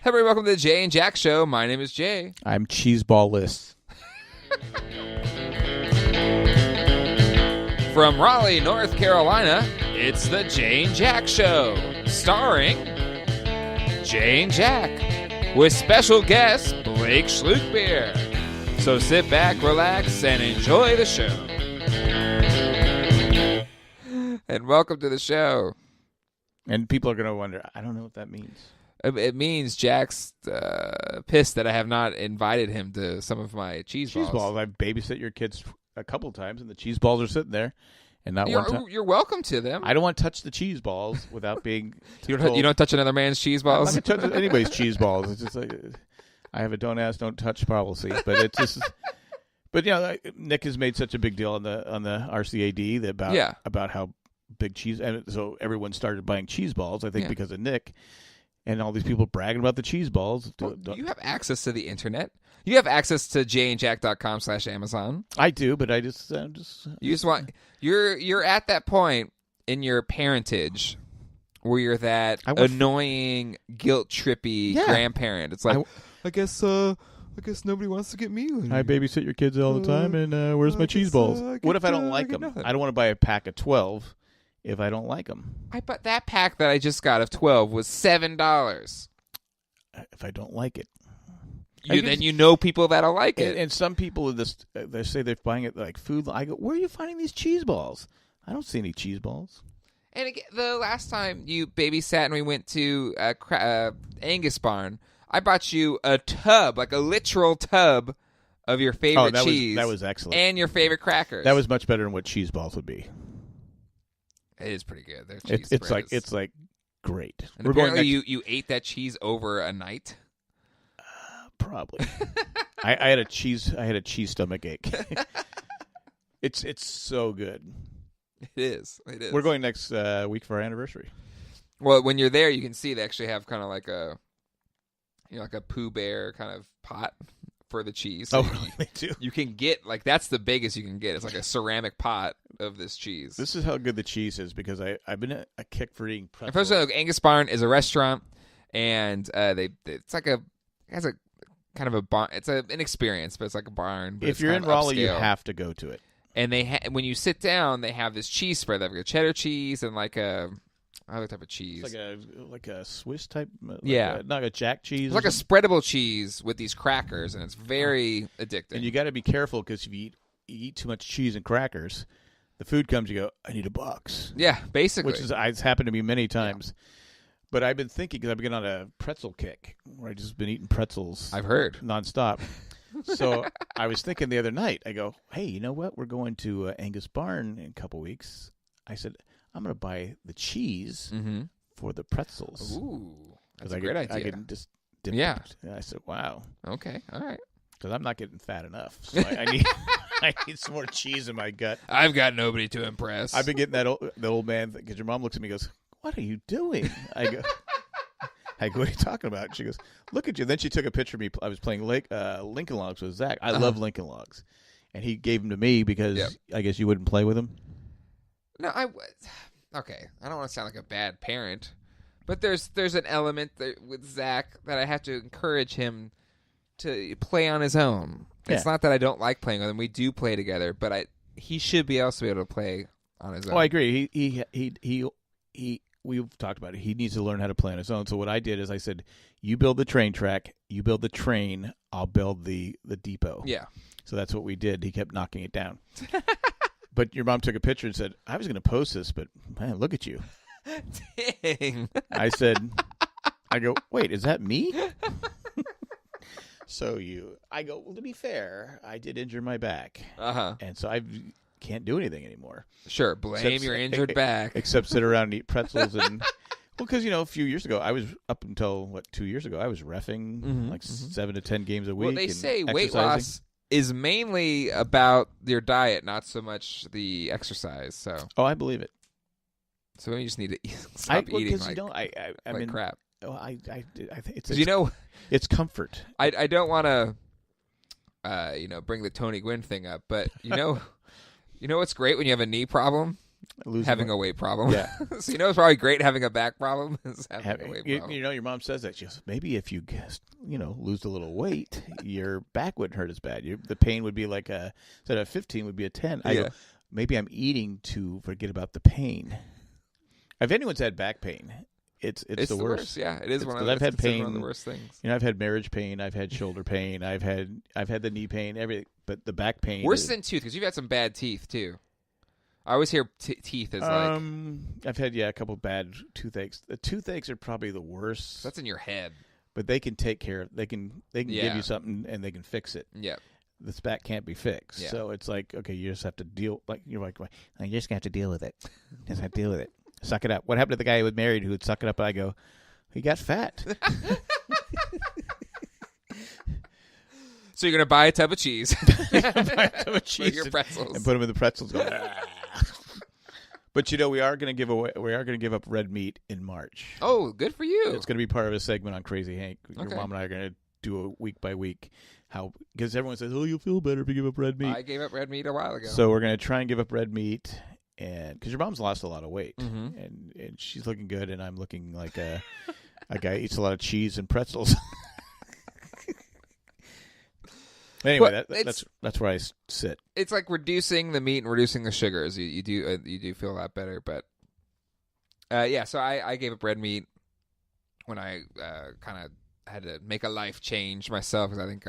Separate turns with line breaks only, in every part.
everybody, welcome to the Jay and Jack Show. My name is Jay.
I'm cheeseballless.
From Raleigh, North Carolina, it's the Jay and Jack Show, starring Jay and Jack, with special guest Blake Schlukbier. So sit back, relax, and enjoy the show. And welcome to the show.
And people are going to wonder, I don't know what that means.
It means Jack's pissed that I have not invited him to some of my cheese balls.
I've babysit your kids a couple times, and the cheese balls are sitting there. And not one time.
You're welcome to them.
I don't want to touch the cheese balls without being
You don't touch another man's cheese balls?
I'm not going to touch anybody's cheese balls. It's just like, I have a don't ask, don't touch policy. But it's just... But, Nick has made such a big deal on the RCAD about how big cheese... And so everyone started buying cheese balls, I think, because of Nick. And all these people bragging about the cheese balls.
Well, you have access to the internet. You have access to jayandjack.com/Amazon.
I do, but you
just want you're at that point in your parentage where you're that annoying, guilt trippy grandparent. It's like I guess nobody wants to get me.
I babysit your kids all the time, and where's my cheese balls? What if I don't like them?
Nothing.
I don't want to buy a pack of 12 if I don't like them.
But that pack that I just got of 12 was $7.
If I don't like it.
Then you know people that'll like it.
And some people they say they're buying it like food. I go, where are you finding these cheese balls? I don't see any cheese balls.
And again, the last time you babysat and we went to Angus Barn, I bought you a tub, like a literal tub of your favorite cheese.
That was excellent.
And your favorite crackers.
That was much better than what cheese balls would be.
It is pretty good. Their cheese
it's like great.
And apparently you ate that cheese over a night.
Probably. I had a cheese stomach ache. It's so good.
It is.
We're going next week for our anniversary.
Well, when you're there, you can see they actually have kind of like a like a Pooh Bear kind of pot for the cheese. So
really? They do.
You can get that's the biggest you can get. It's like a ceramic pot of this cheese.
This is how good the cheese is because I've been a kick for eating pretzels.
First of all, Angus Barn is a restaurant, and it's like it has a kind of a barn. It's an experience, but it's like a barn. But
if you're in Raleigh, you have to go to it.
And when you sit down, they have this cheese spread. They have like a cheddar cheese and like a other type of cheese.
It's like a Swiss type. Not a jack cheese.
It's like a spreadable cheese with these crackers, and it's very addicting.
And you got to be careful because if you eat too much cheese and crackers, the food comes. You go, I need a box.
Yeah, basically.
Which it's happened to me many times. Yeah. But I've been thinking, because I've been on a pretzel kick, where I've just been eating pretzels.
I've heard.
Nonstop. So I was thinking the other night, I go, hey, you know what? We're going to Angus Barn in a couple weeks. I said, I'm going to buy the cheese for the pretzels.
Ooh, that's a great idea.
I can just dip it. And I said, wow.
Okay, all right.
Because I'm not getting fat enough. So I need some more cheese in my gut.
I've got nobody to impress.
I've been getting the old man, because your mom looks at me and goes, what are you doing? I go, what are you talking about? She goes, look at you. Then she took a picture of me. I was playing Lincoln Logs with Zach. I love Lincoln Logs. And he gave them to me because I guess you wouldn't play with them.
No, okay. I don't want to sound like a bad parent, but there's an element with Zach that I have to encourage him to play on his own. Yeah. It's not that I don't like playing with him. We do play together, but he should be able to play on his own.
Oh, I agree. We've talked about it. He needs to learn how to play on his own. So what I did is I said, you build the train track, you build the train, I'll build the depot.
Yeah.
So that's what we did. He kept knocking it down. But your mom took a picture and said, I was going to post this, but man, look at you.
Dang.
I go, wait, is that me? I go, well, to be fair, I did injure my back.
Uh-huh.
And so I can't do anything anymore.
Sure, blame your injured back.
Except sit around and eat pretzels. And well, because, a few years ago, I was up until, 2 years ago, I was reffing 7 to 10 games a week.
Well, they say weight loss is mainly about your diet, not so much the exercise. So.
Oh, I believe it.
So we just need to stop eating like crap.
Oh, I think it's it's comfort.
I don't want to bring the Tony Gwynn thing up, but you know what's great when you have a knee problem? having a weight problem.
Yeah.
So it's probably great having a back problem is having a weight problem.
Your mom says that. She goes, maybe if you lose a little weight, your back wouldn't hurt as bad. The pain would be like instead of 15 would be a 10. I go, maybe I'm eating to forget about the pain. If anyone's had back pain, it's the worst.
Yeah, it is one of the worst things.
I've had marriage pain, I've had shoulder pain, I've had the knee pain, everything, but the back pain
worse than tooth, because you've had some bad teeth too. I always hear teeth is like.
I've had a couple bad toothaches. The toothaches are probably the worst.
That's in your head.
But they can take care of. They can give you something and they can fix it.
Yeah.
This back can't be fixed. Yeah. So it's like, okay, you just have to deal. You're like, you just have to deal with it. Just have to deal with it. Suck it up. What happened to the guy who was married who would suck it up? And I go, he got fat.
So you're gonna buy a tub of cheese.
Buy a tub of cheese
your pretzels
and put them in the pretzels. But we are going to give up red meat in March.
Oh, good for you!
It's going to be part of a segment on Crazy Hank. Your mom and I are going to do a week by week because everyone says, "Oh, you'll feel better if you give up red meat."
I gave up red meat a while ago,
so we're going to try and give up red meat, and because your mom's lost a lot of weight,
mm-hmm.
and she's looking good, and I'm looking like a guy who eats a lot of cheese and pretzels. Anyway, that's where I sit.
It's like reducing the meat and reducing the sugars. You do feel a lot better, but So I gave up red meat when I kind of had to make a life change myself because I think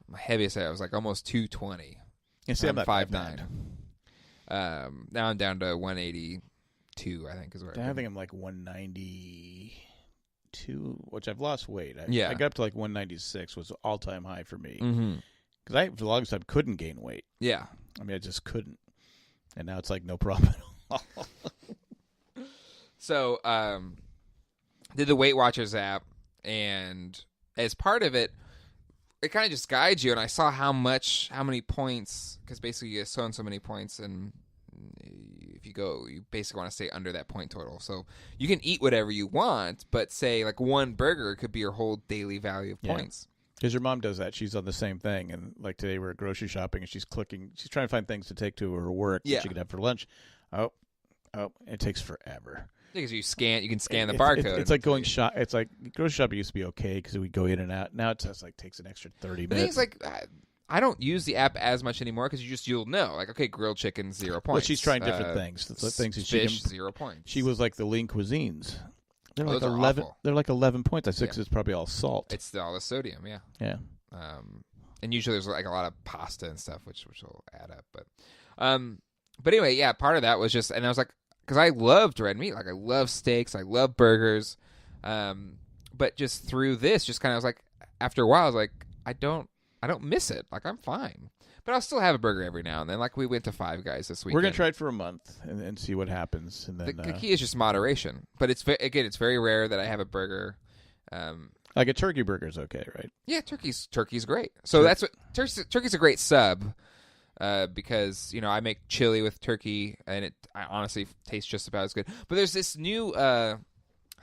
my heaviest I was like almost 220.
I'm
5'9". Now I'm down to 182. I think is where
I think I'm like 192, which I've lost weight. I got up to like 196 was all time high for me because I for the longest time couldn't gain weight.
Yeah,
I mean I just couldn't, and now it's like no problem at all.
So did the Weight Watchers app, and as part of it, it kind of just guides you. And I saw how many points, because basically you get so and so many points, and if you go, you basically want to stay under that point total. So you can eat whatever you want, but say like one burger could be your whole daily value of points.
Because your mom does that. She's on the same thing. And like today we're grocery shopping and she's trying to find things to take to her work that she could have for lunch. Oh, it takes forever.
Because you can scan the barcode.
It's like going shop. It's like grocery shopping used to be okay because we go in and out. Now it just like takes an extra 30 minutes.
It's like I don't use the app as much anymore because you'll know like okay, grilled chicken 0 points.
Well, she's trying different things.
Fish 0 points.
She was like the lean cuisines. They're like
those
11.
Awful.
They're like 11 points. I think it's probably all salt.
It's all the sodium. Yeah.
Yeah.
And usually there's like a lot of pasta and stuff, which will add up. But anyway, yeah. Part of that was just, and I was like. Because I loved red meat. Like, I love steaks. I love burgers. But just through this, just kind of was like, after a while, I was like, I don't miss it. Like, I'm fine. But I'll still have a burger every now and then. Like, we went to Five Guys this weekend.
We're going to try it for a month and see what happens. And then
the key is just moderation. But it's very rare that I have a burger.
Like a turkey burger is okay, right?
Yeah, turkey's great. So that's what turkey's a great sub. Because I make chili with turkey, and I honestly tastes just about as good. But there's this new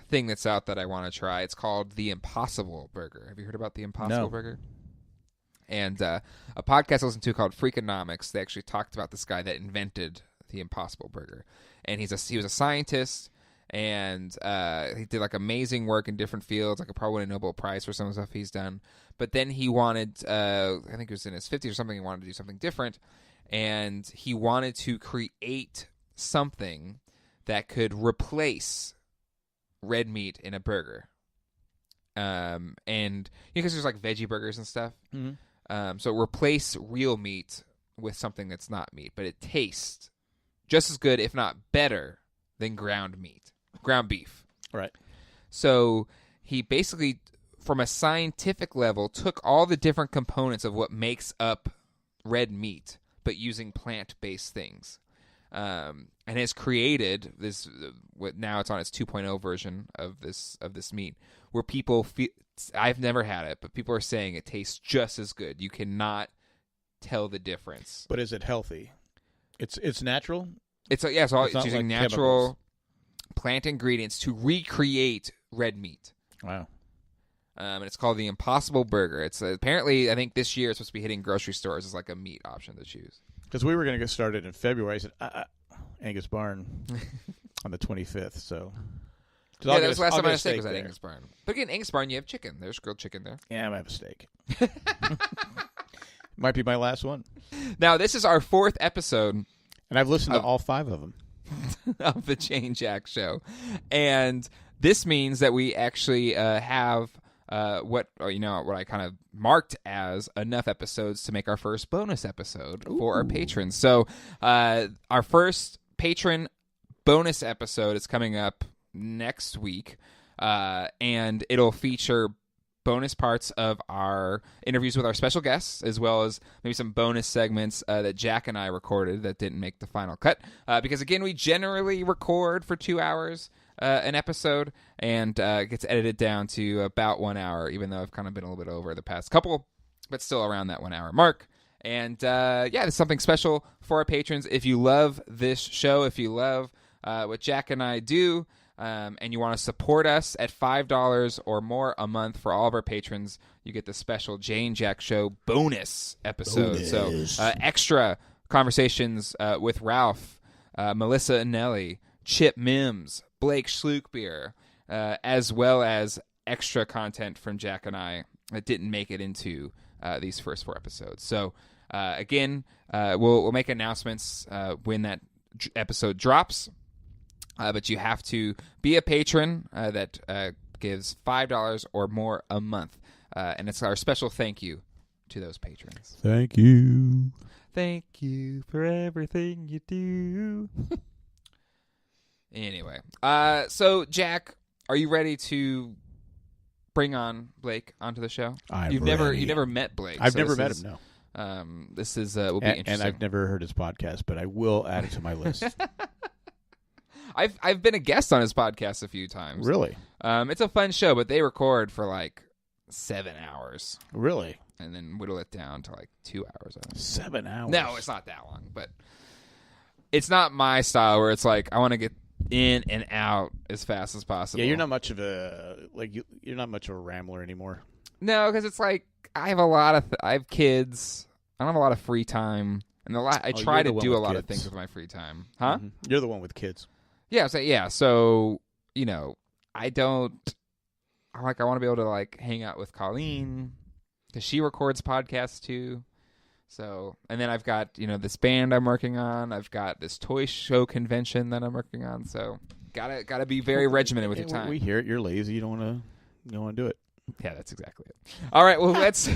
thing that's out that I want to try. It's called the Impossible Burger. Have you heard about the Impossible Burger? And a podcast I listened to called Freakonomics. They actually talked about this guy that invented the Impossible Burger, and he was a scientist, and he did like amazing work in different fields. Like, probably win a Nobel Prize for some of the stuff he's done. But then he wanted, I think it was in his 50s or something, he wanted to do something different. And he wanted to create something that could replace red meat in a burger. And because there's like veggie burgers and stuff. Mm-hmm. So replace real meat with something that's not meat. But it tastes just as good, if not better, than ground beef.
Right.
So he basically, from a scientific level, took all the different components of what makes up red meat, but using plant-based things, and has created this. Now it's on its 2.0 version of this meat, where people feel. I've never had it, but people are saying it tastes just as good. You cannot tell the difference.
But is it healthy? It's natural.
It's using like natural plant ingredients to recreate red meat.
Wow.
And it's called the Impossible Burger. It's apparently, I think this year it's supposed to be hitting grocery stores as like a meat option to choose.
Because we were going to get started in February. I said, Angus Barn on the 25th. So
yeah, that was the last time I had a steak was at Angus Barn. But again, Angus Barn, you have chicken. There's grilled chicken there.
Yeah, I might have a steak. Might be my last one.
Now, this is our 4th episode.
And I've listened to all 5 of them.
Of the Jane Jack Show. And this means that we actually have what I kind of marked as enough episodes to make our first bonus episode for our patrons. So our first patron bonus episode is coming up next week, and it'll feature bonus parts of our interviews with our special guests, as well as maybe some bonus segments that Jack and I recorded that didn't make the final cut. Because, again, we generally record for 2 hours an episode, and it gets edited down to about 1 hour, even though I've kind of been a little bit over the past couple, but still around that 1 hour mark. And, there's something special for our patrons. If you love this show, if you love what Jack and I do, and you want to support us at $5 or more a month for all of our patrons, you get the special Jane Jack Show bonus episode. So extra conversations with Ralph, Melissa Anelli, Chip Mims, Blake Schlukbier, as well as extra content from Jack and I that didn't make it into these first 4 episodes. So again, we'll make announcements when that episode drops. But you have to be a patron that gives $5 or more a month. And it's our special thank you to those patrons.
Thank you.
Thank you for everything you do. Anyway, so Jack, are you ready to bring on Blake onto the show? You never met Blake.
I've never met him. No.
This is will be interesting.
And I've never heard his podcast, but I will add it to my list.
I've been a guest on his podcast a few times.
Really?
It's a fun show, but they record for like 7 hours.
Really?
And then whittle it down to like 2 hours.
7 hours?
No, it's not that long, but it's not my style where it's like I want to get in and out as fast as possible.
Yeah, you're not much of a you're not much of a rambler anymore.
No, because it's like I have I have kids. I don't have a lot of free time, and I try to do a lot of things with my free time. Huh?
Mm-hmm. You're the one with kids.
Yeah, so I don't. I want to be able to like hang out with Colleen because she records podcasts too. So, and then I've got this band I'm working on. I've got this toy show convention that I'm working on. So, gotta be very regimented with your time.
We hear it. You're lazy. You don't want to do it.
Yeah, that's exactly it. All right, well let's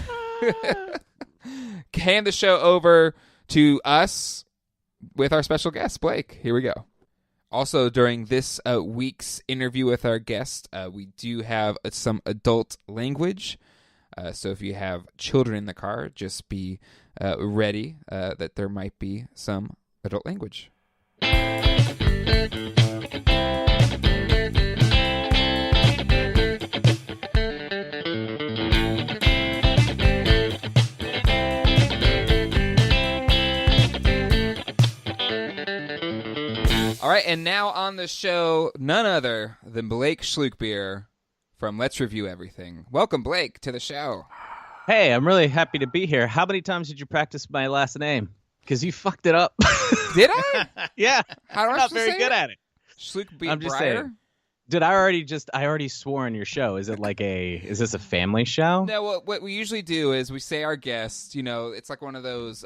hand the show over to us with our special guest, Blake. Here we go. Also, during this week's interview with our guest, we do have some adult language. So if you have children in the car, just be ready that there might be some adult language. All right, and now on the show, none other than Blake Schlukbier from Let's Review Everything. Welcome, Blake, to the show.
Hey, I'm really happy to be here. How many times did you practice my last name? Because you fucked it up.
Did I?
Yeah.
How do I
not very good at it.
Schlukbier.
I'm just saying. Did I already swore on your show? Is this a family show?
No, what we usually do is we say our guests, it's like one of those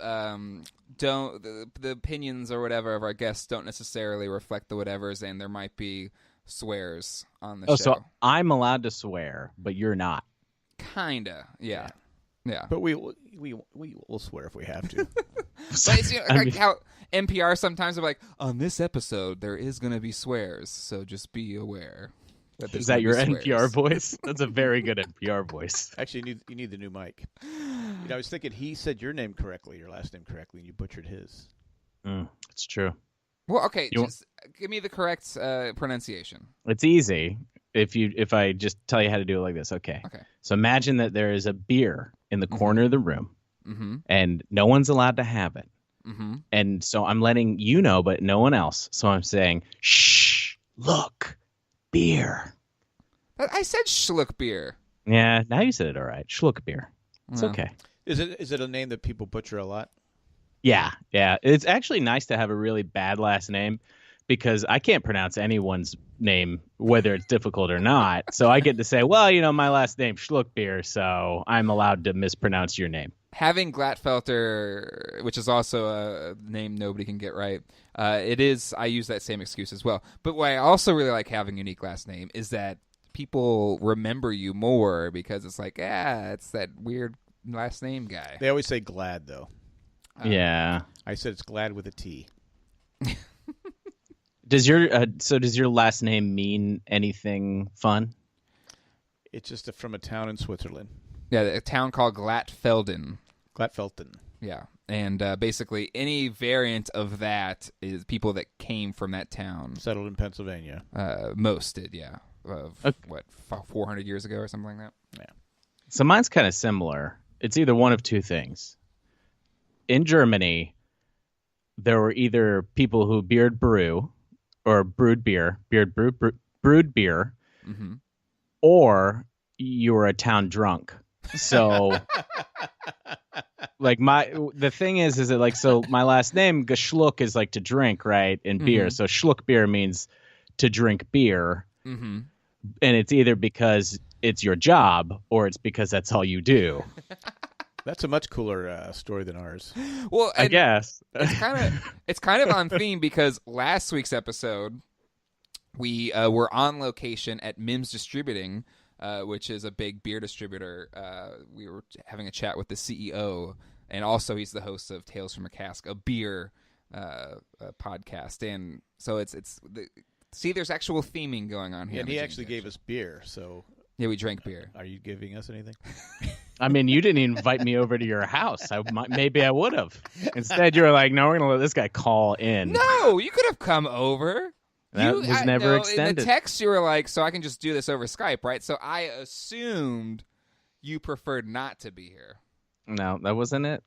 the opinions or whatever of our guests don't necessarily reflect the whatevers, and there might be swears on the show.
So I'm allowed to swear, but you're not.
Kinda, yeah.
But we will swear if we have to.
But it's, like how NPR sometimes are like, on this episode there is going to be swears, so just be aware.
Is that your NPR voice? That's a very good NPR voice.
Actually, you need the new mic. I was thinking he said your name correctly, your last name correctly, and you butchered his.
It's true.
Well, okay, just give me the correct pronunciation.
It's easy if I just tell you how to do it like this. Okay. So imagine that there is a beer in the corner of the room, and no one's allowed to have it. And so I'm letting you know, but no one else. So I'm saying, shh, look, beer.
I said Schlukbier.
Yeah, now you said it all right. Schlukbier. It's okay.
Is it a name that people butcher a lot?
Yeah. It's actually nice to have a really bad last name because I can't pronounce anyone's name, whether it's difficult or not. So I get to say, well, my last name's Schlukbier, so I'm allowed to mispronounce your name.
Having Glatfelter, which is also a name nobody can get right, it is. I use that same excuse as well. But what I also really like having a unique last name is that people remember you more because it's like, it's that weird last name guy.
They always say Glad, though.
Yeah.
I said it's Glad with a T.
Does your last name mean anything fun?
It's just from a town in Switzerland.
Yeah, a town called Glatfelden.
Glatfelden.
Yeah, and basically any variant of that is people that came from that town.
Settled in Pennsylvania.
Most did, yeah. 400 years ago or something like that?
Yeah.
So mine's kind of similar. It's either one of two things. In Germany, there were either people who brewed beer,
mm-hmm.
or you were a town drunk. So, the thing is that like, so my last name Geschluck is like to drink, right? In beer.
Mm-hmm.
So Schlukbier means to drink beer.
Mm-hmm.
And it's either because it's your job or it's because that's all you do.
That's a much cooler story than ours.
Well,
I guess
it's kind of on theme because last week's episode we were on location at Mims Distributing, which is a big beer distributor. We were having a chat with the CEO, and also he's the host of Tales from a Cask, a beer podcast. And so there's actual theming going on here.
Yeah, and he actually gave us beer, so...
Yeah, we drank beer.
Are you giving us anything?
I mean, you didn't invite me over to your house. Maybe I would have. Instead, you were like, no, we're going to let this guy call in.
No, you could have come over.
That was never extended.
In the text, you were like, so I can just do this over Skype, right? So I assumed you preferred not to be here.
No, that wasn't it.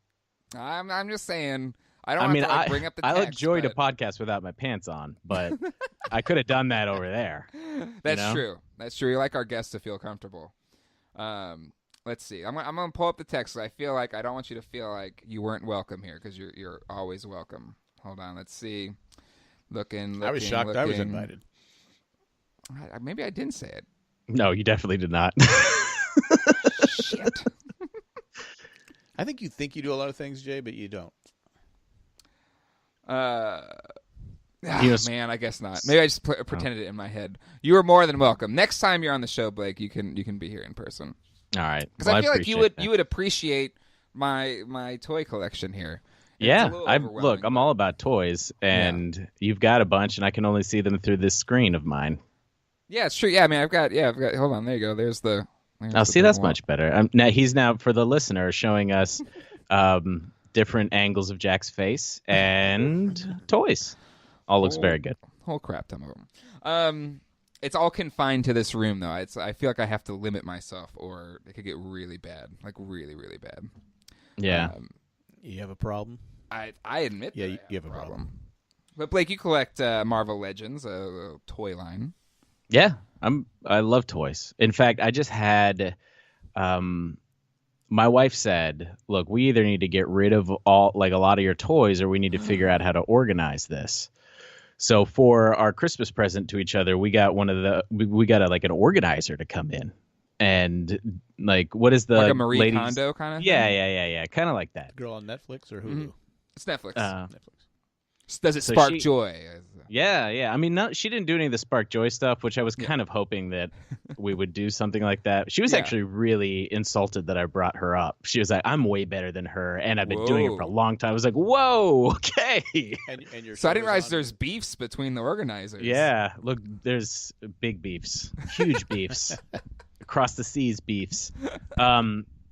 I'm just saying... I don't want to bring up the text.
I enjoyed a podcast without my pants on, but I could have done that over there.
That's true. That's true. You like our guests to feel comfortable. Let's see. I'm going to pull up the text. I feel like I don't want you to feel like you weren't welcome here because you're always welcome. Hold on. Let's see. Looking.
I was shocked I was invited.
Maybe I didn't say it.
No, you definitely did not.
Shit.
I think you do a lot of things, Jay, but you don't.
Man, I guess not. Maybe I just pretended it in my head. You are more than welcome. Next time you're on the show, Blake, you can be here in person.
All right.
Because I feel like you would appreciate my toy collection here.
Yeah, I'm all about toys, and you've got a bunch, and I can only see them through this screen of mine.
Yeah, it's true. Yeah, I mean, I've got. Hold on, there you go. There's the.
See, that's much better. He's now for the listener showing us. Different angles of Jack's face and toys. All looks very good.
Whole crap ton of them. It's all confined to this room, though. I feel like I have to limit myself, or it could get really bad, like really, really bad.
Yeah.
You have a problem?
I admit.
Yeah, you have a problem.
But Blake, you collect Marvel Legends, a toy line.
Yeah, I love toys. In fact, I just had. My wife said, look, we either need to get rid of a lot of your toys or we need to figure out how to organize this. So for our Christmas present to each other, we got an organizer to come in. And what is the
like a Marie Kondo kind of thing?
Yeah. Kind of like that.
Girl on Netflix or Hulu?
It's Netflix.
Netflix.
Does it spark joy?
Yeah. I mean, she didn't do any of the spark joy stuff, which I was kind of hoping that we would do something like that. She was actually really insulted that I brought her up. She was like, I'm way better than her, and I've been doing it for a long time. I was like, whoa, okay.
And
so I didn't realize there's beefs between the organizers.
Yeah, look, there's big beefs, huge beefs, across the seas beefs.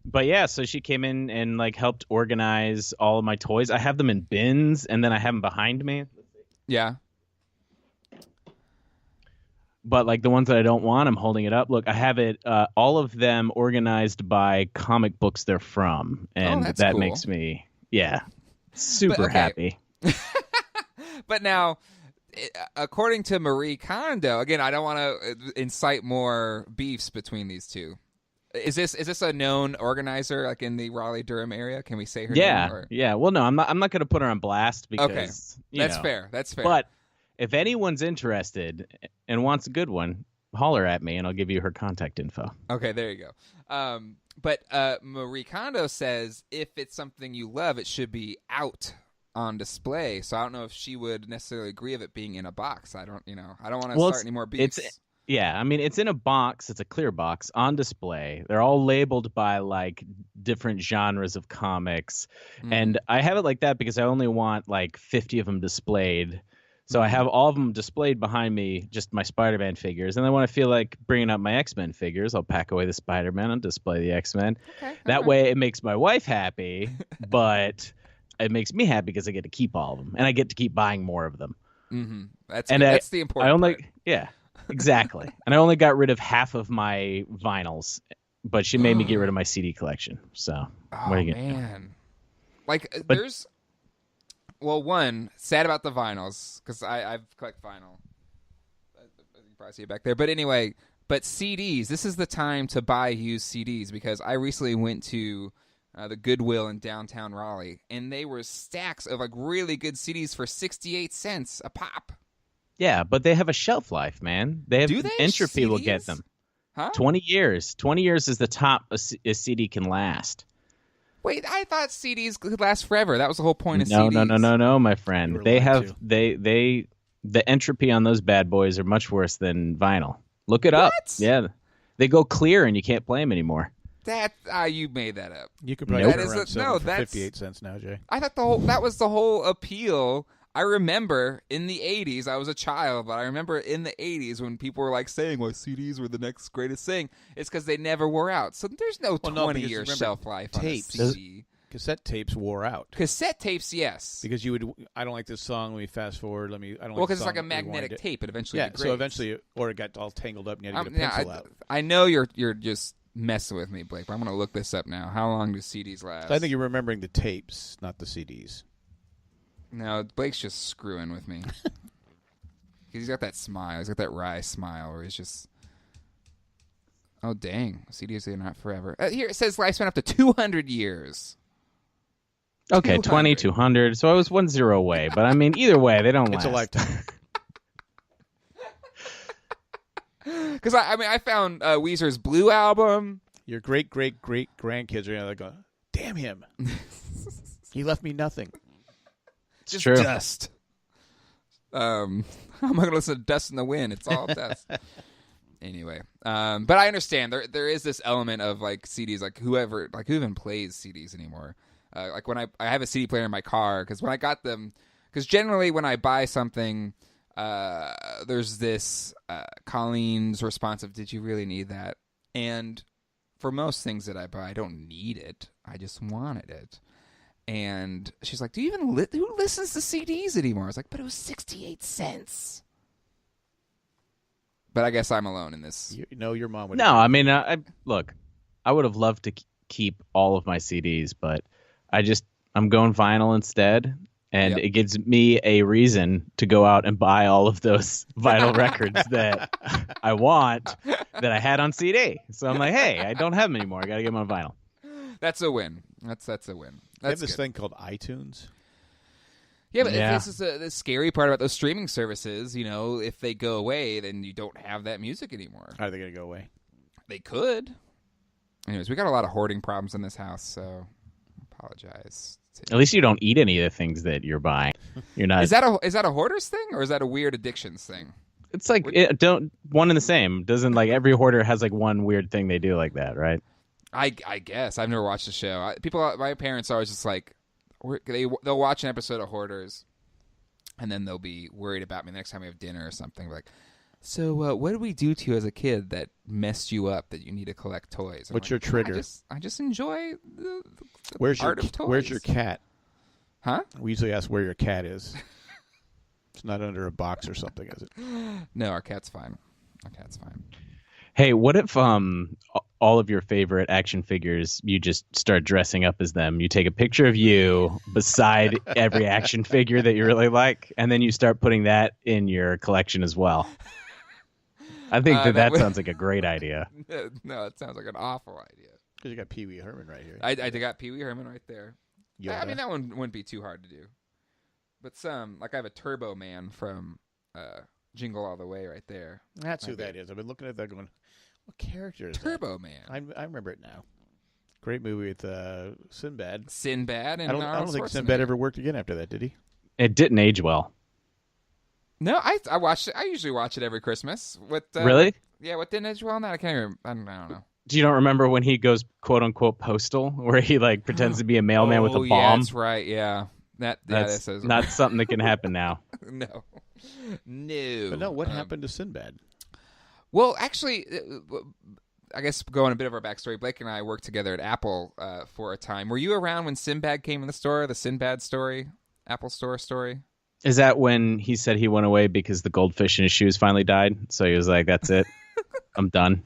But yeah, so she came in and helped organize all of my toys. I have them in bins, and then I have them behind me.
Yeah.
But the ones that I don't want, I'm holding it up. Look, I have it, all of them organized by comic books they're from, and that cool. Makes me, super happy.
But now, according to Marie Kondo, again, I don't want to incite more beefs between these two. Is this a known organizer like in the Raleigh-Durham area? Can we say her
name?
Or?
Yeah. Well, no, I'm not going to put her on blast because
That's fair. That's fair.
But if anyone's interested and wants a good one, holler at me and I'll give you her contact info.
Okay, there you go. But Marie Kondo says if it's something you love, it should be out on display. So I don't know if she would necessarily agree of it being in a box. I don't want to start any more beefs.
Yeah, I mean, it's in a box. It's a clear box on display. They're all labeled by like different genres of comics. And I have it like that because I only want like 50 of them displayed. So I have all of them displayed behind me, just my Spider-Man figures. And then when I feel like bringing up my X-Men figures, I'll pack away the Spider-Man and display the X-Men. Okay, that way it makes my wife happy, but it makes me happy because I get to keep all of them. And I get to keep buying more of them.
Mm-hmm. That's the important part.
Yeah, exactly. And I only got rid of half of my vinyls, but she made me get rid of my CD collection. So what are you going to do?
Like, there's... Well, one, sad about the vinyls, because I've collected vinyl. You can probably see it back there. But anyway, CDs, this is the time to buy used CDs, because I recently went to the Goodwill in downtown Raleigh, and they were stacks of like really good CDs for 68 cents a pop.
Yeah, but they have a shelf life, man. They have
Do they?
Entropy
CDs?
will get them.
Huh?
20 years. 20 years is the top a CD can last.
Wait, I thought CDs could last forever. That was the whole point of CDs.
No, my friend. They have the entropy on those bad boys are much worse than vinyl. Look it up. Yeah, they go clear and you can't play them anymore.
That you made that up.
You could probably around for 58 cents now, Jay.
I thought that was the whole appeal. I remember in the 80s, I was a child, but I remember in the 80s when people were like saying, well, CDs were the next greatest thing. It's because they never wore out. So there's no 20-year shelf life tapes. On a CD.
Cassette tapes wore out.
Cassette tapes, yes.
Because I don't like this song, let me fast forward, I don't like
because it's like a magnetic tape. It eventually degrades.
So eventually, or it got all tangled up and you had to get a pencil out.
I know you're just messing with me, Blake, but I'm going to look this up now. How long do CDs last?
So I think you're remembering the tapes, not the CDs.
No, Blake's just screwing with me. He's got that smile. He's got that wry smile where he's just... Oh, dang. CDs are not forever. Here it says lifespan up to 200 years.
Okay, 20, 200. So I was 1 0 away. But, I mean, either way, they don't last.
It's a lifetime.
Because, I found Weezer's Blue album.
Your great-great-great-grandkids are like, going, damn him. He left me nothing.
Just true. Dust. I'm not going to listen to Dust in the Wind. It's all dust. Anyway, but I understand there is this element of like CDs, like who even plays CDs anymore? Like when I have a CD player in my car, because when I got them, because generally when I buy something, there's this Colleen's response of, "Did you really need that?" And for most things that I buy, I don't need it. I just wanted it. And she's like, "Do you even who listens to CDs anymore?" I was like, "But it was 68 cents." But I guess I'm alone in this.
Your mom would.
No, I mean, look, I would have loved to keep all of my CDs, but I'm going vinyl instead, and it gives me a reason to go out and buy all of those vinyl records that I want that I had on CD. So I'm like, hey, I don't have them anymore. I got to get them on vinyl.
That's a win. That's a win.
They have this thing called iTunes.
Yeah, but this is the scary part about those streaming services. You know, if they go away, then you don't have that music anymore.
How are they going to go away?
They could. Anyways, we got a lot of hoarding problems in this house, so I apologize.
At least you don't eat any of the things that you're buying. You're not.
Is that a hoarder's thing, or is that a weird addictions thing?
It's like one and the same. Doesn't like every hoarder has like one weird thing they do like that, right?
I guess I've never watched the show. My parents are always just like, they'll watch an episode of Hoarders, and then they'll be worried about me the next time we have dinner or something. Like, so what did we do to you as a kid that messed you up that you need to collect toys?
What's your trigger?
I just enjoy the
art
of toys.
Where's your cat?
Huh?
We usually ask where your cat is. It's not under a box or something, is it?
No, our cat's fine.
Hey, what if all of your favorite action figures, you just start dressing up as them? You take a picture of you beside every action figure that you really like, and then you start putting that in your collection as well. I think that sounds like a great idea.
No, it sounds like an awful idea.
Because you got Pee Wee Herman right here.
I got Pee Wee Herman right there.
Yoda.
I mean, that one wouldn't be too hard to do. But I have a Turbo Man from Jingle All the Way right there.
That's who that is. I've been looking at that going, what character is
Turbo Man.
I remember it now. Great movie with Sinbad.
And
I don't think Sinbad ever worked again after that, did he?
It didn't age well.
No, I watched it. I usually watch it every Christmas.
Really?
Yeah, what didn't age well on that? I can't remember. I don't know.
Do you don't remember when he goes quote unquote postal, where he like pretends to be a mailman with a bomb?
Yeah, that's right. Yeah,
that's not something that can happen now.
No.
But no, what happened to Sinbad?
Well, actually, I guess going a bit of our backstory, Blake and I worked together at Apple for a time. Were you around when Sinbad came in the store? The Sinbad story, Apple Store story.
Is that when he said he went away because the goldfish in his shoes finally died? So he was like, "That's it, I'm done."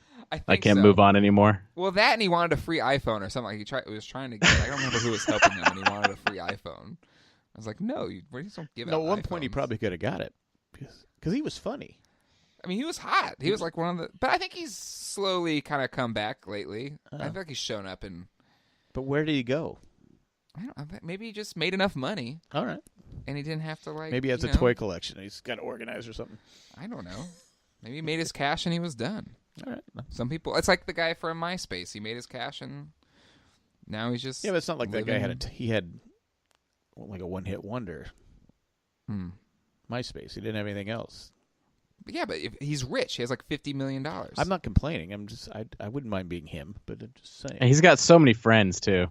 I can't move on anymore.
Well, that and he wanted a free iPhone or something. He was trying to get. I don't remember who was helping him, and he wanted a free iPhone. I was like, no, you just don't give out.
No, at one point he probably could have got it because he was funny.
I mean, he was hot. He was like one of the. But I think he's slowly kind of come back lately. I feel like he's shown up and.
But where did he go?
I don't know. Maybe he just made enough money.
All right.
And he didn't have to
Maybe he has a toy collection. He's got to organize or something.
I don't know. Maybe he made his cash and he was done.
All right.
Some people, it's like the guy from MySpace. He made his cash and now he's just.
Yeah, but it's not like that guy he had like a one-hit wonder. MySpace. He didn't have anything else.
But yeah, but if he's rich. He has like $50 million.
I'm not complaining. I'm just I wouldn't mind being him, but I'm just saying.
And he's got so many friends too.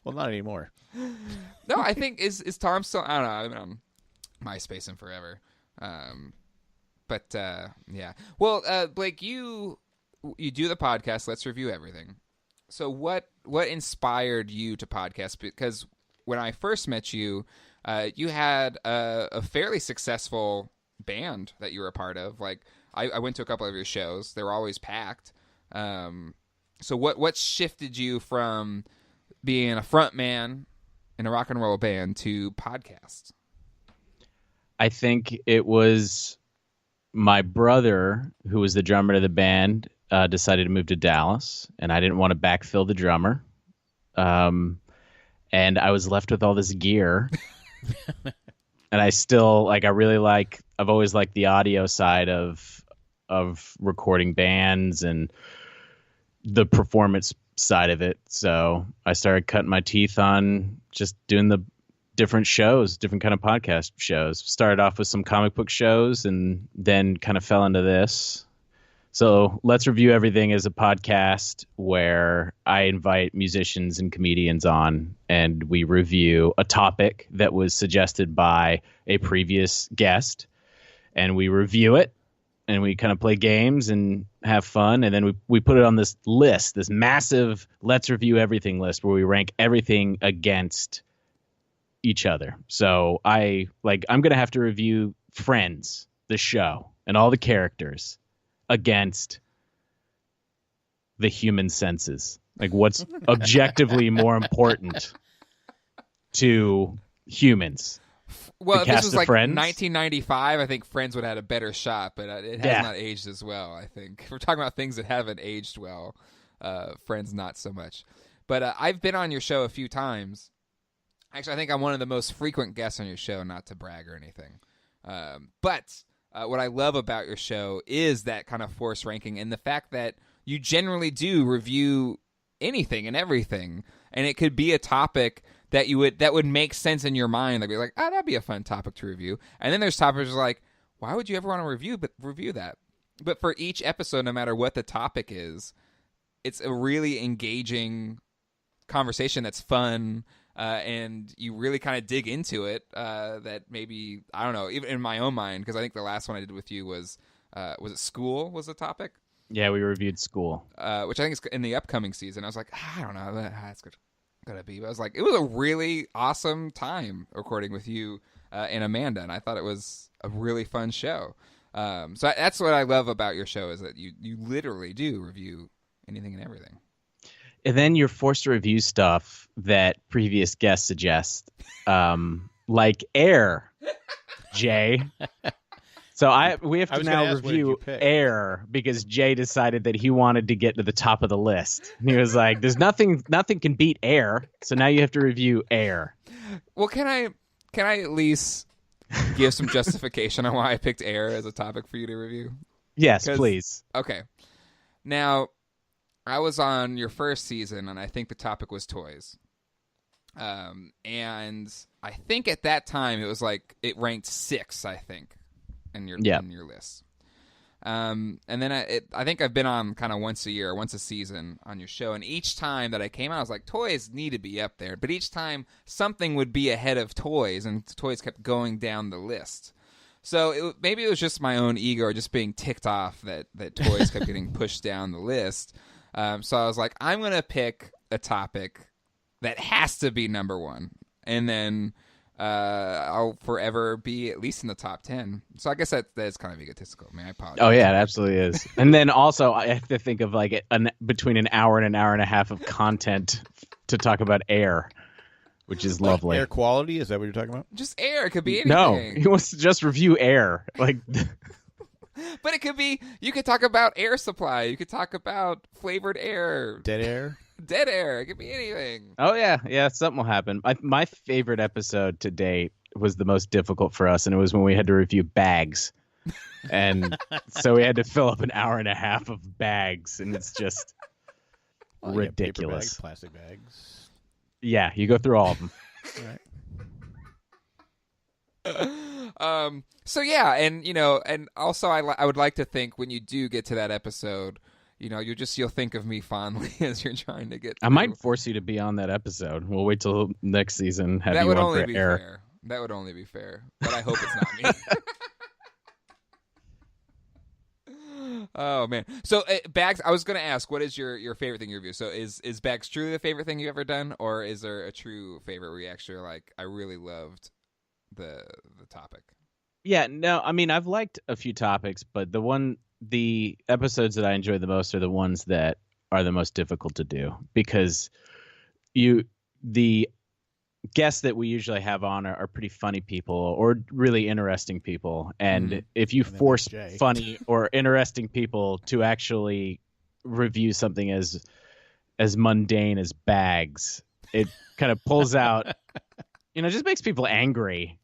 Well, not anymore.
No, I think is Tom still? I don't know. I've been on MySpace and forever. But yeah. Well, Blake, you do the podcast. Let's review everything. So what inspired you to podcast? Because when I first met you, you had a fairly successful band that you were a part of. Like I went to a couple of your shows. They were always packed. So what shifted you from being a front man in a rock and roll band to podcast?
I think it was my brother, who was the drummer of the band, decided to move to Dallas, and I didn't want to backfill the drummer. And I was left with all this gear. And I still I've always liked the audio side of recording bands and the performance side of it. So I started cutting my teeth on just doing the different shows, different kind of podcast shows. Started off with some comic book shows and then kind of fell into this. So Let's Review Everything is a podcast where I invite musicians and comedians on and we review a topic that was suggested by a previous guest, and we review it and we kind of play games and have fun. And then we put it on this list, this massive Let's Review Everything list where we rank everything against each other. So I'm going to have to review Friends, the show, and all the characters against the human senses. Like what's objectively more important to humans.
Well, if this was like
Friends?
1995, I think Friends would have had a better shot, but it has not aged as well, I think. If we're talking about things that haven't aged well, Friends not so much. But I've been on your show a few times. Actually, I think I'm one of the most frequent guests on your show, not to brag or anything. But what I love about your show is that kind of force ranking and the fact that you generally do review anything and everything, and it could be a topic that would make sense in your mind. Like be like, that'd be a fun topic to review. And then there's topics like, why would you ever want to review that? But for each episode, no matter what the topic is, it's a really engaging conversation that's fun. And you really kind of dig into it. That maybe, I don't know, even in my own mind, because I think the last one I did with you was it School was the topic?
Yeah, we reviewed School,
which I think is in the upcoming season. I was like, I don't know, that's gonna be. But I was like, it was a really awesome time recording with you and Amanda, and I thought it was a really fun show. So that's what I love about your show is that you literally do review anything and everything.
And then you're forced to review stuff that previous guests suggest, like Air, Jay. So we have to now review Air because Jay decided that he wanted to get to the top of the list. And he was like, "There's nothing can beat Air." So now you have to review Air.
Well, can I at least give some justification on why I picked Air as a topic for you to review?
Yes, please.
Okay. Now, I was on your first season, and I think the topic was toys. And I think at that time it was like it ranked 6, I think, in your list. And then I think I've been on kind of once a season on your show, and each time that I came out, I was like, toys need to be up there. But each time something would be ahead of toys, and toys kept going down the list. So maybe it was just my own ego or just being ticked off that toys kept getting pushed down the list. So I was like, I'm going to pick a topic that has to be number 1. And then I'll forever be at least in the top 10. So I guess that's kind of egotistical. I mean, I apologize.
Oh, yeah, it absolutely is. And then also I have to think of like between an hour and an hour and a half of content to talk about Air. Which is lovely.
Air quality? Is that what you're talking about?
Just Air. It could be anything.
No, he wants to just review Air. Like,
but it could be. You could talk about air supply. You could talk about flavored air.
Dead air.
Dead air. It could be anything.
Oh yeah. Something will happen. My favorite episode to date was the most difficult for us, and it was when we had to review bags, and so we had to fill up an hour and a half of bags, and it's just ridiculous.
Paper bags, plastic bags.
Yeah, you go through all of them.
All right.
So yeah, and also I would like to think when you do get to that episode, you'll think of me fondly as you're trying to get.
I might force you to be on that episode. We'll wait till next season.
That would only be fair. That would only be fair, but I hope it's not me. Oh man! So bags. I was gonna ask, what is your favorite thing you review? So is bags truly the favorite thing you've ever done, or is there a true favorite where you actually are like, I really loved the topic?
Yeah, no, I mean I've liked a few topics, but the episodes that I enjoy the most are the ones that are the most difficult to do because the guests that we usually have on are pretty funny people or really interesting people. And if you force funny or interesting people to actually review something as mundane as bags, it kind of pulls out, just makes people angry.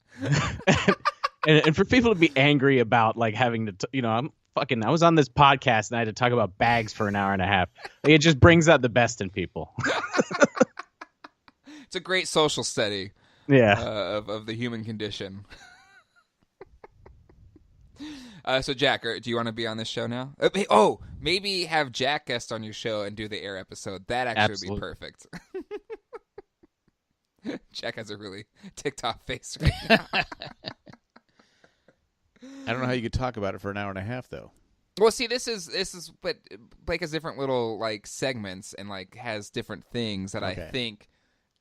and for people to be angry about like having to, I was on this podcast and I had to talk about bags for an hour and a half. Like, it just brings out the best in people.
It's a great social study, of the human condition. So Jack, do you want to be on this show now? Maybe have Jack guest on your show and do the Air episode. That actually would be perfect. Jack has a really ticked off face right now.
I don't know how you could talk about it for an hour and a half, though.
Well, see, this is what Blake has different little like segments and like has different things that I think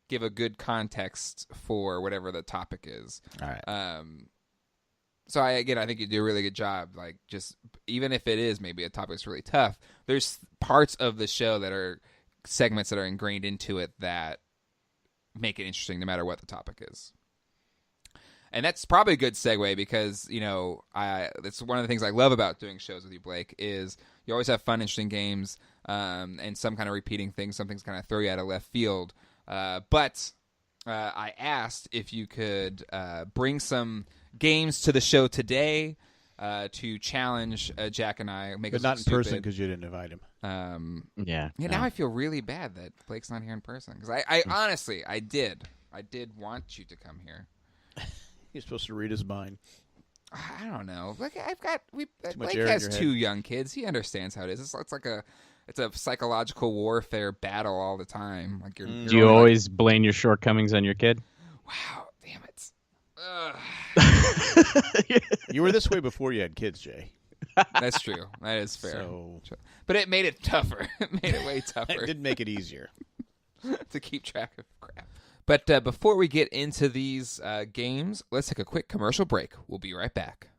give a good context for whatever the topic is.
All right.
So I think you do a really good job. Like, just even if it is maybe a topic that's really tough, there's parts of the show that are segments that are ingrained into it that make it interesting no matter what the topic is. And that's probably a good segue because, that's one of the things I love about doing shows with you, Blake, is you always have fun, interesting games, and some kind of repeating things. Some things kind of throw you out of left field. But I asked if you could bring some games to the show today to challenge Jack and I.
But not in person because you didn't invite him.
Yeah.
Now I feel really bad that Blake's not here in person because I honestly, I did want you to come here.
He's supposed to read his mind.
I don't know. Like Blake has 2 young kids. He understands how it is. It's a psychological warfare battle all the time. Like you're
Do you always blame your shortcomings on your kid?
Wow, damn
it. You were this way before you had kids, Jay.
That's true. That is fair. But it made it tougher. It made it way tougher.
It did make it easier.
To keep track of crap. But before we get into these games, let's take a quick commercial break. We'll be right back.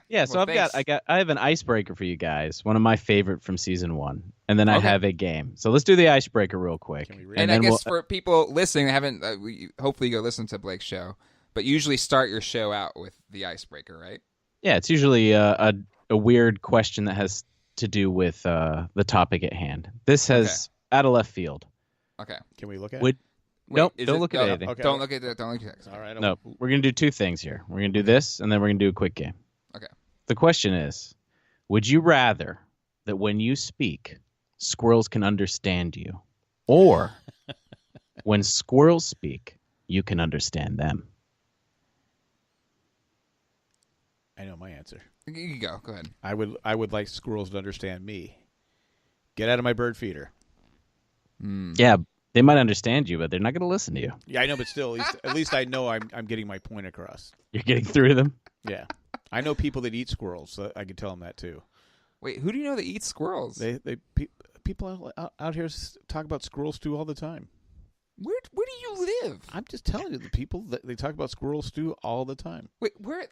Yeah, so I have an icebreaker for you guys. One of my favorite from season 1, and then I have a game. So let's do the icebreaker real quick.
And I guess for people listening, haven't hopefully you go listen to Blake's show, but usually start your show out with the icebreaker, right?
Yeah, it's usually a weird question that has to do with the topic at hand. This has out of left field.
Okay.
Can we look at it?
Nope, don't look at anything.
Okay. Don't look at it. Don't look at it.
All right.
No, we're going to do 2 things here. We're going to do this, and then we're going to do a quick game.
Okay.
The question is, would you rather that when you speak, squirrels can understand you, or when squirrels speak, you can understand them?
I know my answer.
You go. Go ahead.
I would like squirrels to understand me. Get out of my bird feeder.
Yeah, they might understand you, but they're not going to listen to you.
Yeah, I know, but still, at least I know I'm getting my point across.
You're getting through them?
Yeah. I know people that eat squirrels, so I can tell them that too.
Wait, who do you know that eats squirrels?
People out here talk about squirrel stew all the time.
Where do you live?
I'm just telling you, the people that they talk about squirrel stew all the time.
Wait, where?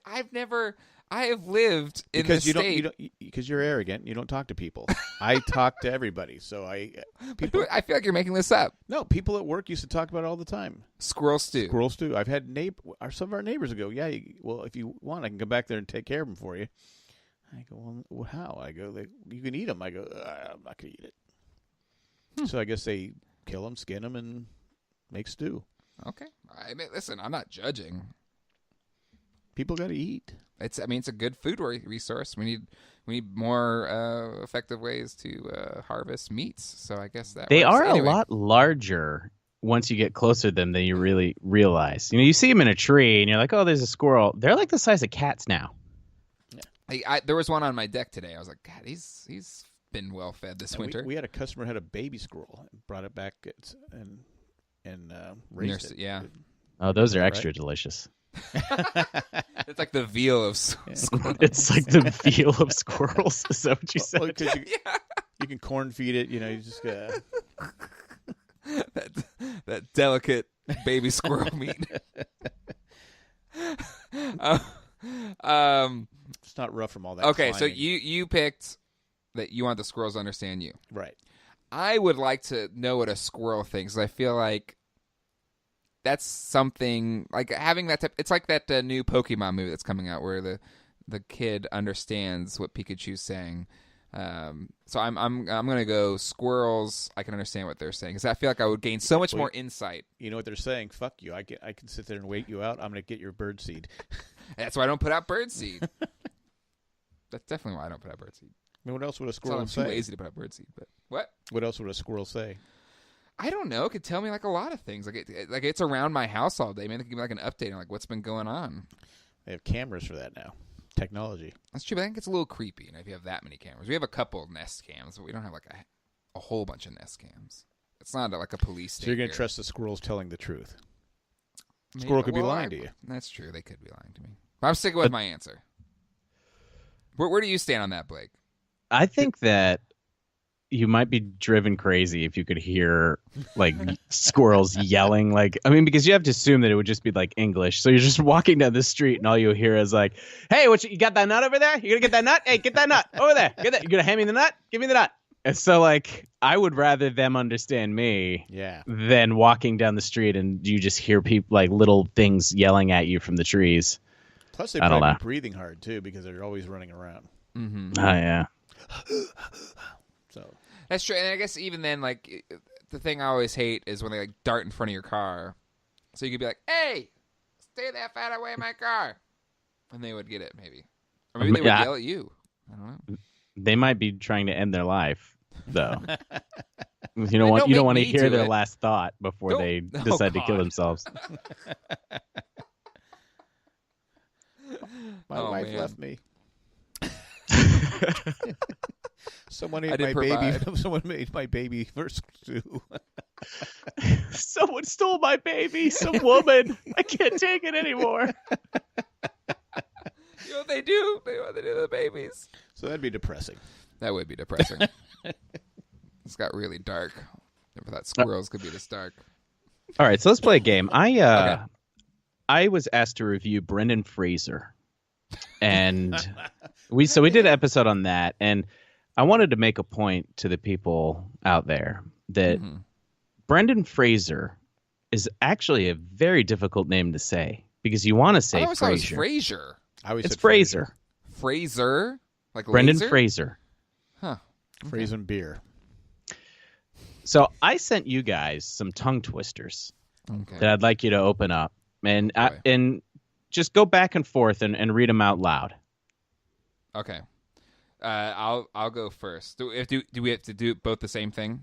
I have lived in the state.
Because you're arrogant. You don't talk to people. I talk to everybody. So I feel
like you're making this up.
No, people at work used to talk about it all the time.
Squirrel stew.
Squirrel stew. I've had some of our neighbors go, yeah, well, if you want, I can come back there and take care of them for you. I go, well, how? I go, you can eat them. I go, I'm not going to eat it. So I guess they kill them, skin them, and make stew.
Okay. I mean, listen, I'm not judging.
People got to eat.
It's a good food resource. We need more effective ways to harvest meats. So I guess that
they
works.
are a lot larger once you get closer to them than you really realize. You know, you see them in a tree and you're like, oh, there's a squirrel. They're like the size of cats now.
Yeah. There was one on my deck today. I was like, God, he's been well fed this winter.
We had a customer who had a baby squirrel and brought it back and raised it.
Yeah.
Oh, those are extra delicious.
It's like the veal of squirrels.
It's like the veal of squirrels. Is that what you said?
Well, you can corn feed it. You know, you just
that delicate baby squirrel meat.
It's not rough from all that.
Okay,
climbing.
so you picked that you want the squirrels to understand you,
right?
I would like to know what a squirrel thinks. I feel like that's something like having that type. It's like that new Pokemon movie that's coming out where the kid understands what Pikachu's saying. So I'm gonna go squirrels. I can understand what they're saying because I feel like I would gain so much more insight.
You know what they're saying? Fuck you! I can sit there and wait you out. I'm gonna get your bird seed.
That's why I don't put out bird seed. That's definitely why I don't put out bird seed.
I mean, what else would a squirrel say?
I'm too lazy to put out bird seed. But what?
What else would a squirrel say?
I don't know. It could tell me like a lot of things. Like it's around my house all day. Man, they can give me like an update on like what's been going on.
They have cameras for that now. Technology.
That's true, but I think it's a little creepy. If you have that many cameras, we have a couple of Nest cams, but we don't have like a whole bunch of Nest cams. It's not like a police state.
So you're going to trust the squirrels telling the truth? Squirrel could be lying to you.
That's true. They could be lying to me. But I'm sticking with my answer. Where do you stand on that, Blake?
I think that you might be driven crazy if you could hear like squirrels yelling. Like, I mean, because you have to assume that it would just be like English. So you're just walking down the street and all you hear is like, hey, you got that nut over there? You gonna get that nut? Hey, get that nut over there. Get that. You gonna hand me the nut? Give me the nut. And so like, I would rather them understand me than walking down the street and you just hear people like little things yelling at you from the trees.
Plus they probably be breathing hard too because they're always running around.
Mm-hmm.
Oh yeah.
So
that's true, and I guess even then, like the thing I always hate is when they like dart in front of your car. So you could be like, "Hey, stay that fat away my car," and they would get it maybe, or maybe they would yell at you. I don't know.
They might be trying to end their life, though. You don't want to hear their last thought before they decide to kill themselves.
My wife left me. Someone made my baby first stew.
Someone stole my baby. Some woman. I can't take it anymore.
You know what they do? They do to the babies.
So that'd be depressing.
That would be depressing. It's got really dark. Never thought squirrels could be this dark.
All right, so let's play a game. I was asked to review Brendan Fraser. And we did an episode on that, and I wanted to make a point to the people out there that Brendan Fraser is actually a very difficult name to say because you want to say Fraser.
Fraser.
It's Fraser.
Fraser, like
Brendan
laser?
Fraser.
Huh. Fraser beer.
So I sent you guys some tongue twisters that I'd like you to open up and just go back and forth and read them out loud.
Okay. I'll go first. Do we have to do both the same thing?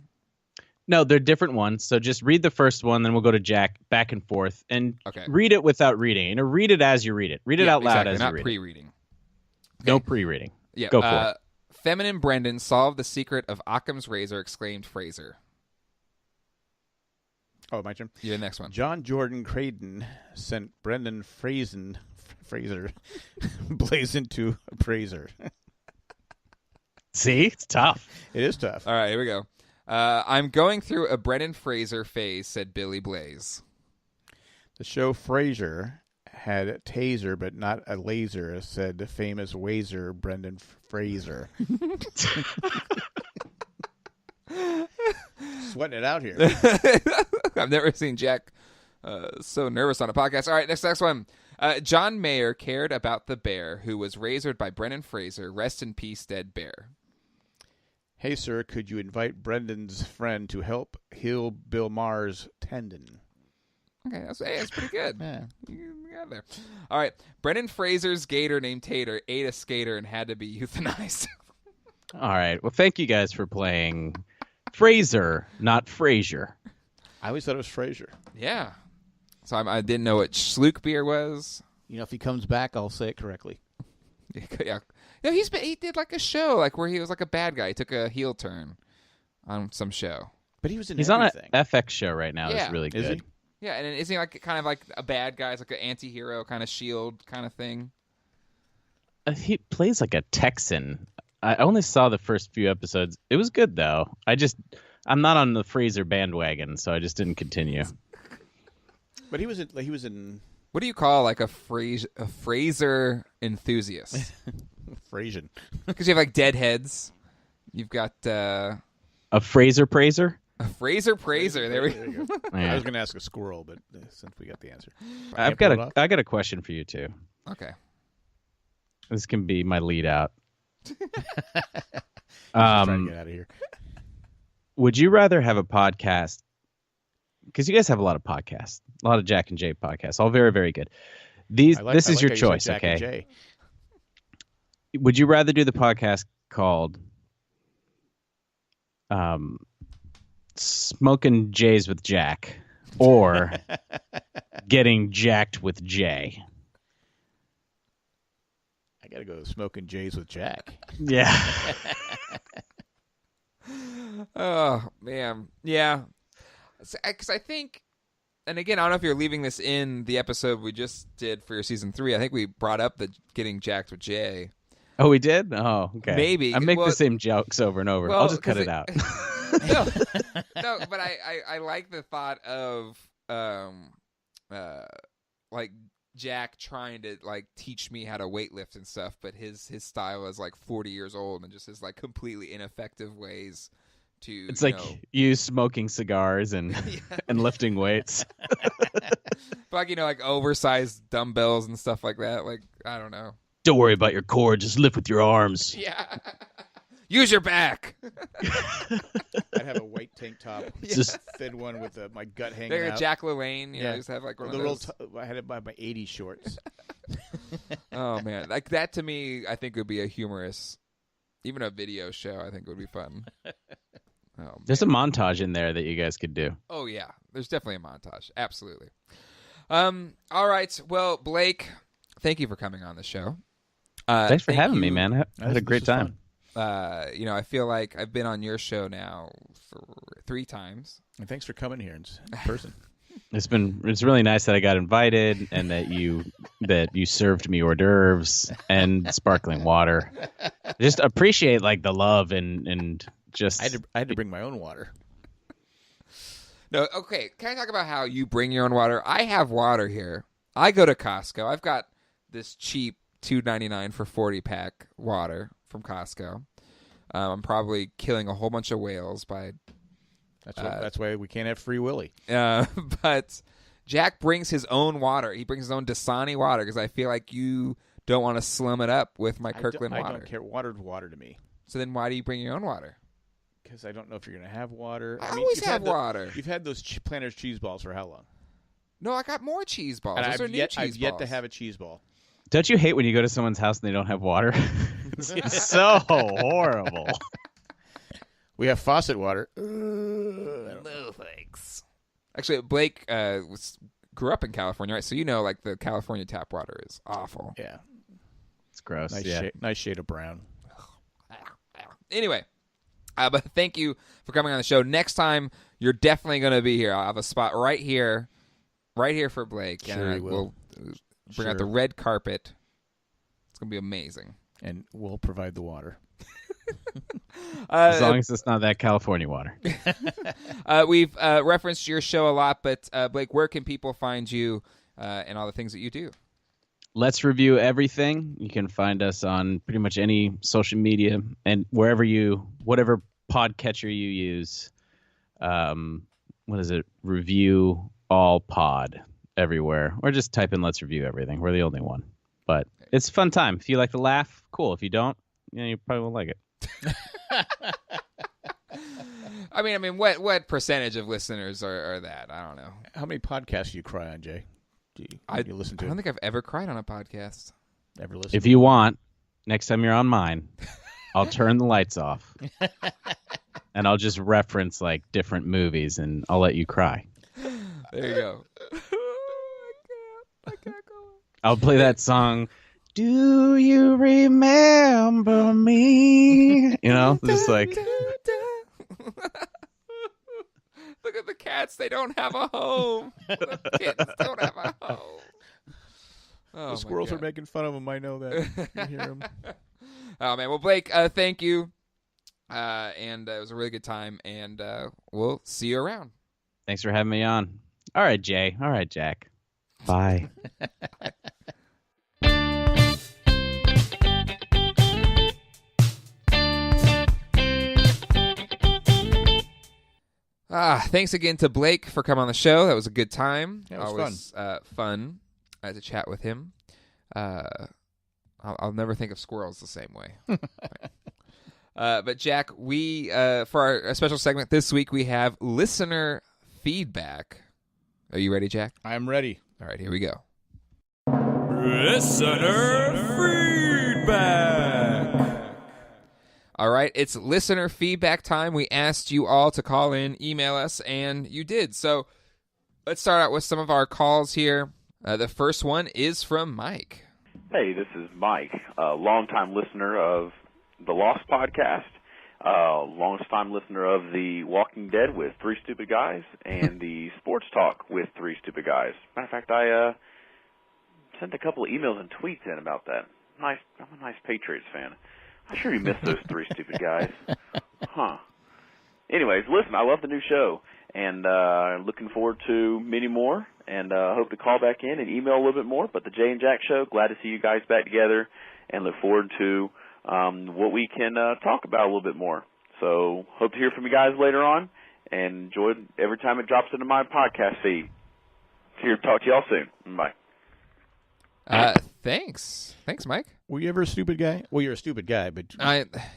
No, they're different ones. So just read the first one, then we'll go to Jack back and forth and read it without reading. Read it as you read it. Read it out loud as you read it.
Not pre-reading.
Okay. No pre-reading.
Yeah.
Go for it.
Feminine Brendan solved the secret of Occam's razor, exclaimed Fraser.
Oh, my turn?
Yeah, next one.
John Jordan Creighton sent Brendan Fraser blazing to appraiser.
See? It's tough.
It is tough.
All right, here we go. I'm going through a Brendan Fraser phase, said Billy Blaze.
The show Frasier had a taser, but not a laser, said the famous wazer Brendan Fraser. Sweating it out here.
I've never seen Jack so nervous on a podcast. All right, next one. John Mayer cared about the bear who was razored by Brendan Fraser. Rest in peace, dead bear.
Hey, sir, could you invite Brendan's friend to help heal Bill Maher's tendon?
Okay, that's pretty good. Yeah. You got there. All right. Brendan Fraser's gator named Tater ate a skater and had to be euthanized.
All right. Well, thank you guys for playing Fraser, not Frasier.
I always thought it was Frasier.
Yeah. So I didn't know what Schlukbier was.
You know, if he comes back, I'll say it correctly.
Yeah. Yeah, he did like a show like where he was like a bad guy. He took a heel turn on some show.
But he's
everything. On an FX show right now. Yeah. It's really good.
Is he?
Yeah, and isn't he like kind of like a bad guy? It's like an anti-hero kind of shield kind of thing.
He plays like a Texan. I only saw the first few episodes. It was good though. I'm not on the Fraser bandwagon, so I just didn't continue.
But he was in.
What do you call like a Fraser enthusiast?
Frasian.
Because you have like dead heads. You've got
a Fraser praiser.
A Fraser praiser. There we go.
I was going to ask a squirrel, but since we got the answer,
I got a question for you too.
Okay.
This can be my lead out.
Trying to get out of here.
Would you rather have a podcast? Because you guys have a lot of podcasts, a lot of Jack and Jay podcasts, all very, very good. This is your choice, okay? Would you rather do the podcast called Smoking Jays with Jack or Getting Jacked with Jay?
I got to go Smoking Jays with Jack.
Yeah.
Oh, man. Yeah. Because I think, and again, I don't know if you're leaving this in the episode we just did for your season 3. I think we brought up the Getting Jacked with Jay.
Oh, we did? Oh, okay.
Maybe.
I make the same jokes over and over.
Well,
I'll just cut it out.
No, but I like the thought of like Jack trying to like teach me how to weightlift and stuff, but his style is like 40 years old and just his like completely ineffective ways to.
It's like you smoking cigars and and lifting weights.
But like like oversized dumbbells and stuff like that. Like I don't know.
Don't worry about your core. Just lift with your arms.
Yeah. Use your back.
I'd have a white tank top, just thin one with my gut hanging out.
Like a Jack LaLanne, just have like one of those.
I had it by my 80s shorts.
Oh man, like that to me, I think would be a humorous, even a video show. I think would be fun. Oh,
there's a montage in there that you guys could do.
Oh yeah, there's definitely a montage. Absolutely. All right. Well, Blake, thank you for coming on the show.
Thanks for having me, man. I had a great time.
I feel like I've been on your show now 3 times.
And thanks for coming here in person.
It's really nice that I got invited and that you served me hors d'oeuvres and sparkling water. Just appreciate like the love and just.
I had to bring my own water.
No, okay. Can I talk about how you bring your own water? I have water here. I go to Costco. I've got this cheap $2.99 for 40-pack water from Costco. I'm probably killing a whole bunch of whales by.
That's why we can't have Free Willy.
But Jack brings his own water. He brings his own Dasani water because I feel like you don't want to slum it up with my Kirkland water.
I don't care. Water's water to me.
So then why do you bring your own water?
Because I don't know if you're going to have water.
I always have water.
You've had those Planters Cheez Balls for how long?
No, I got more cheese balls.
And
Those are new cheese balls.
I've yet to have a cheese ball.
Don't you hate when you go to someone's house and they don't have water? It's so horrible.
We have faucet water.
No thanks. Actually, Blake grew up in California, right? So you know, like the California tap water is awful.
Yeah,
it's gross.
Nice shade of brown.
Anyway, but thank you for coming on the show. Next time, you're definitely going to be here. I'll have a spot right here for Blake.
Sure,
and we'll bring out the red carpet. It's going to be amazing.
And we'll provide the water.
As long as it's not that California water.
We've referenced your show a lot, but Blake, where can people find you and all the things that you do?
Let's Review Everything. You can find us on pretty much any social media and whatever podcatcher you use. What is it? Review All Pod everywhere. Or just type in Let's Review Everything. We're the only one. But it's a fun time. If you like to laugh, cool. If you don't, you probably won't like it.
I mean, what percentage of listeners are that? I don't know.
How many podcasts do you cry on, Jay? Do you listen to?
I don't think I've ever cried on a podcast.
Ever listen?
If you want, next time you're on mine, I'll turn the lights off, and I'll just reference like different movies, and I'll let you cry.
There you go. I can't go.
I'll play that song. Do you remember me? Just like.
Look at the cats. They don't have a home. The kittens don't have a home.
The squirrels are making fun of them. I know that. You hear them.
Oh, man. Well, Blake, thank you. And it was a really good time. And we'll see you around.
Thanks for having me on. All right, Jay. All right, Jack. Bye.
Thanks again to Blake for coming on the show. That was a good time.
Yeah, it
was fun to chat with him. I'll never think of squirrels the same way. But Jack, we for our special segment this week, we have listener feedback. Are you ready, Jack?
I'm ready.
All right, here we go.
Listener feedback.
All right, it's listener feedback time. We asked you all to call in, email us, and you did. So let's start out with some of our calls here. The first one is from Mike.
Hey, this is Mike, a longtime listener of the Lost podcast, longest-time listener of The Walking Dead with Three Stupid Guys, and the Sports Talk with Three Stupid Guys. Matter of fact, I sent a couple of emails and tweets in about that. I'm a nice Patriots fan. I'm sure you missed those Three Stupid Guys. Huh. Anyways, listen, I love the new show, and looking forward to many more, and hope to call back in and email a little bit more. But the Jay and Jack Show, glad to see you guys back together, and look forward to what we can talk about a little bit more. So hope to hear from you guys later on, and enjoy every time it drops into my podcast feed. Here, talk to y'all soon. Bye.
Thanks, Mike.
Were you ever a stupid guy? Well, you're a stupid guy, but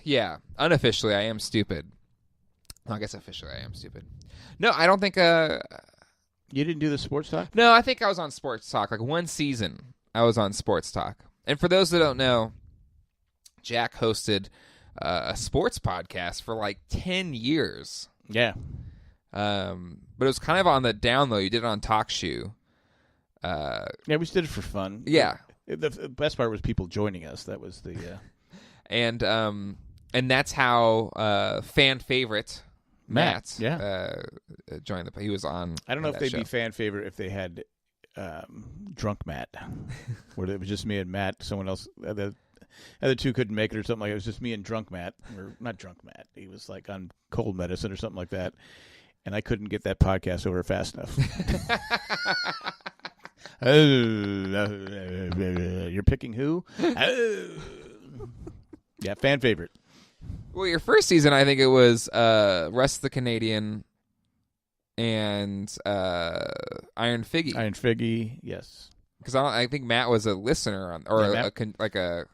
yeah, unofficially, I am stupid. Well, I guess officially, I am stupid. No, I don't think. You
didn't do the Sports Talk?
No, I think I was on Sports Talk. Like one season, I was on Sports Talk. And for those that don't know, Jack hosted a sports podcast for like 10 years.
Yeah.
But it was kind of on the down low. You did it on TalkShoe.
Yeah, we just did it for fun.
Yeah.
The best part was people joining us. That was the
and that's how fan favorite Matt joined the. He was on.
I don't know if they'd be fan favorite if they had drunk Matt, where it was just me and Matt. Someone else, the other two couldn't make it or something like. It was just me and drunk Matt, or not drunk Matt. He was like on cold medicine or something like that, and I couldn't get that podcast over fast enough. You're picking who? Yeah, fan favorite.
Well, your first season, I think it was Russ the Canadian and Iron Figgy.
Iron Figgy, yes.
Because I think Matt was a listener on, or a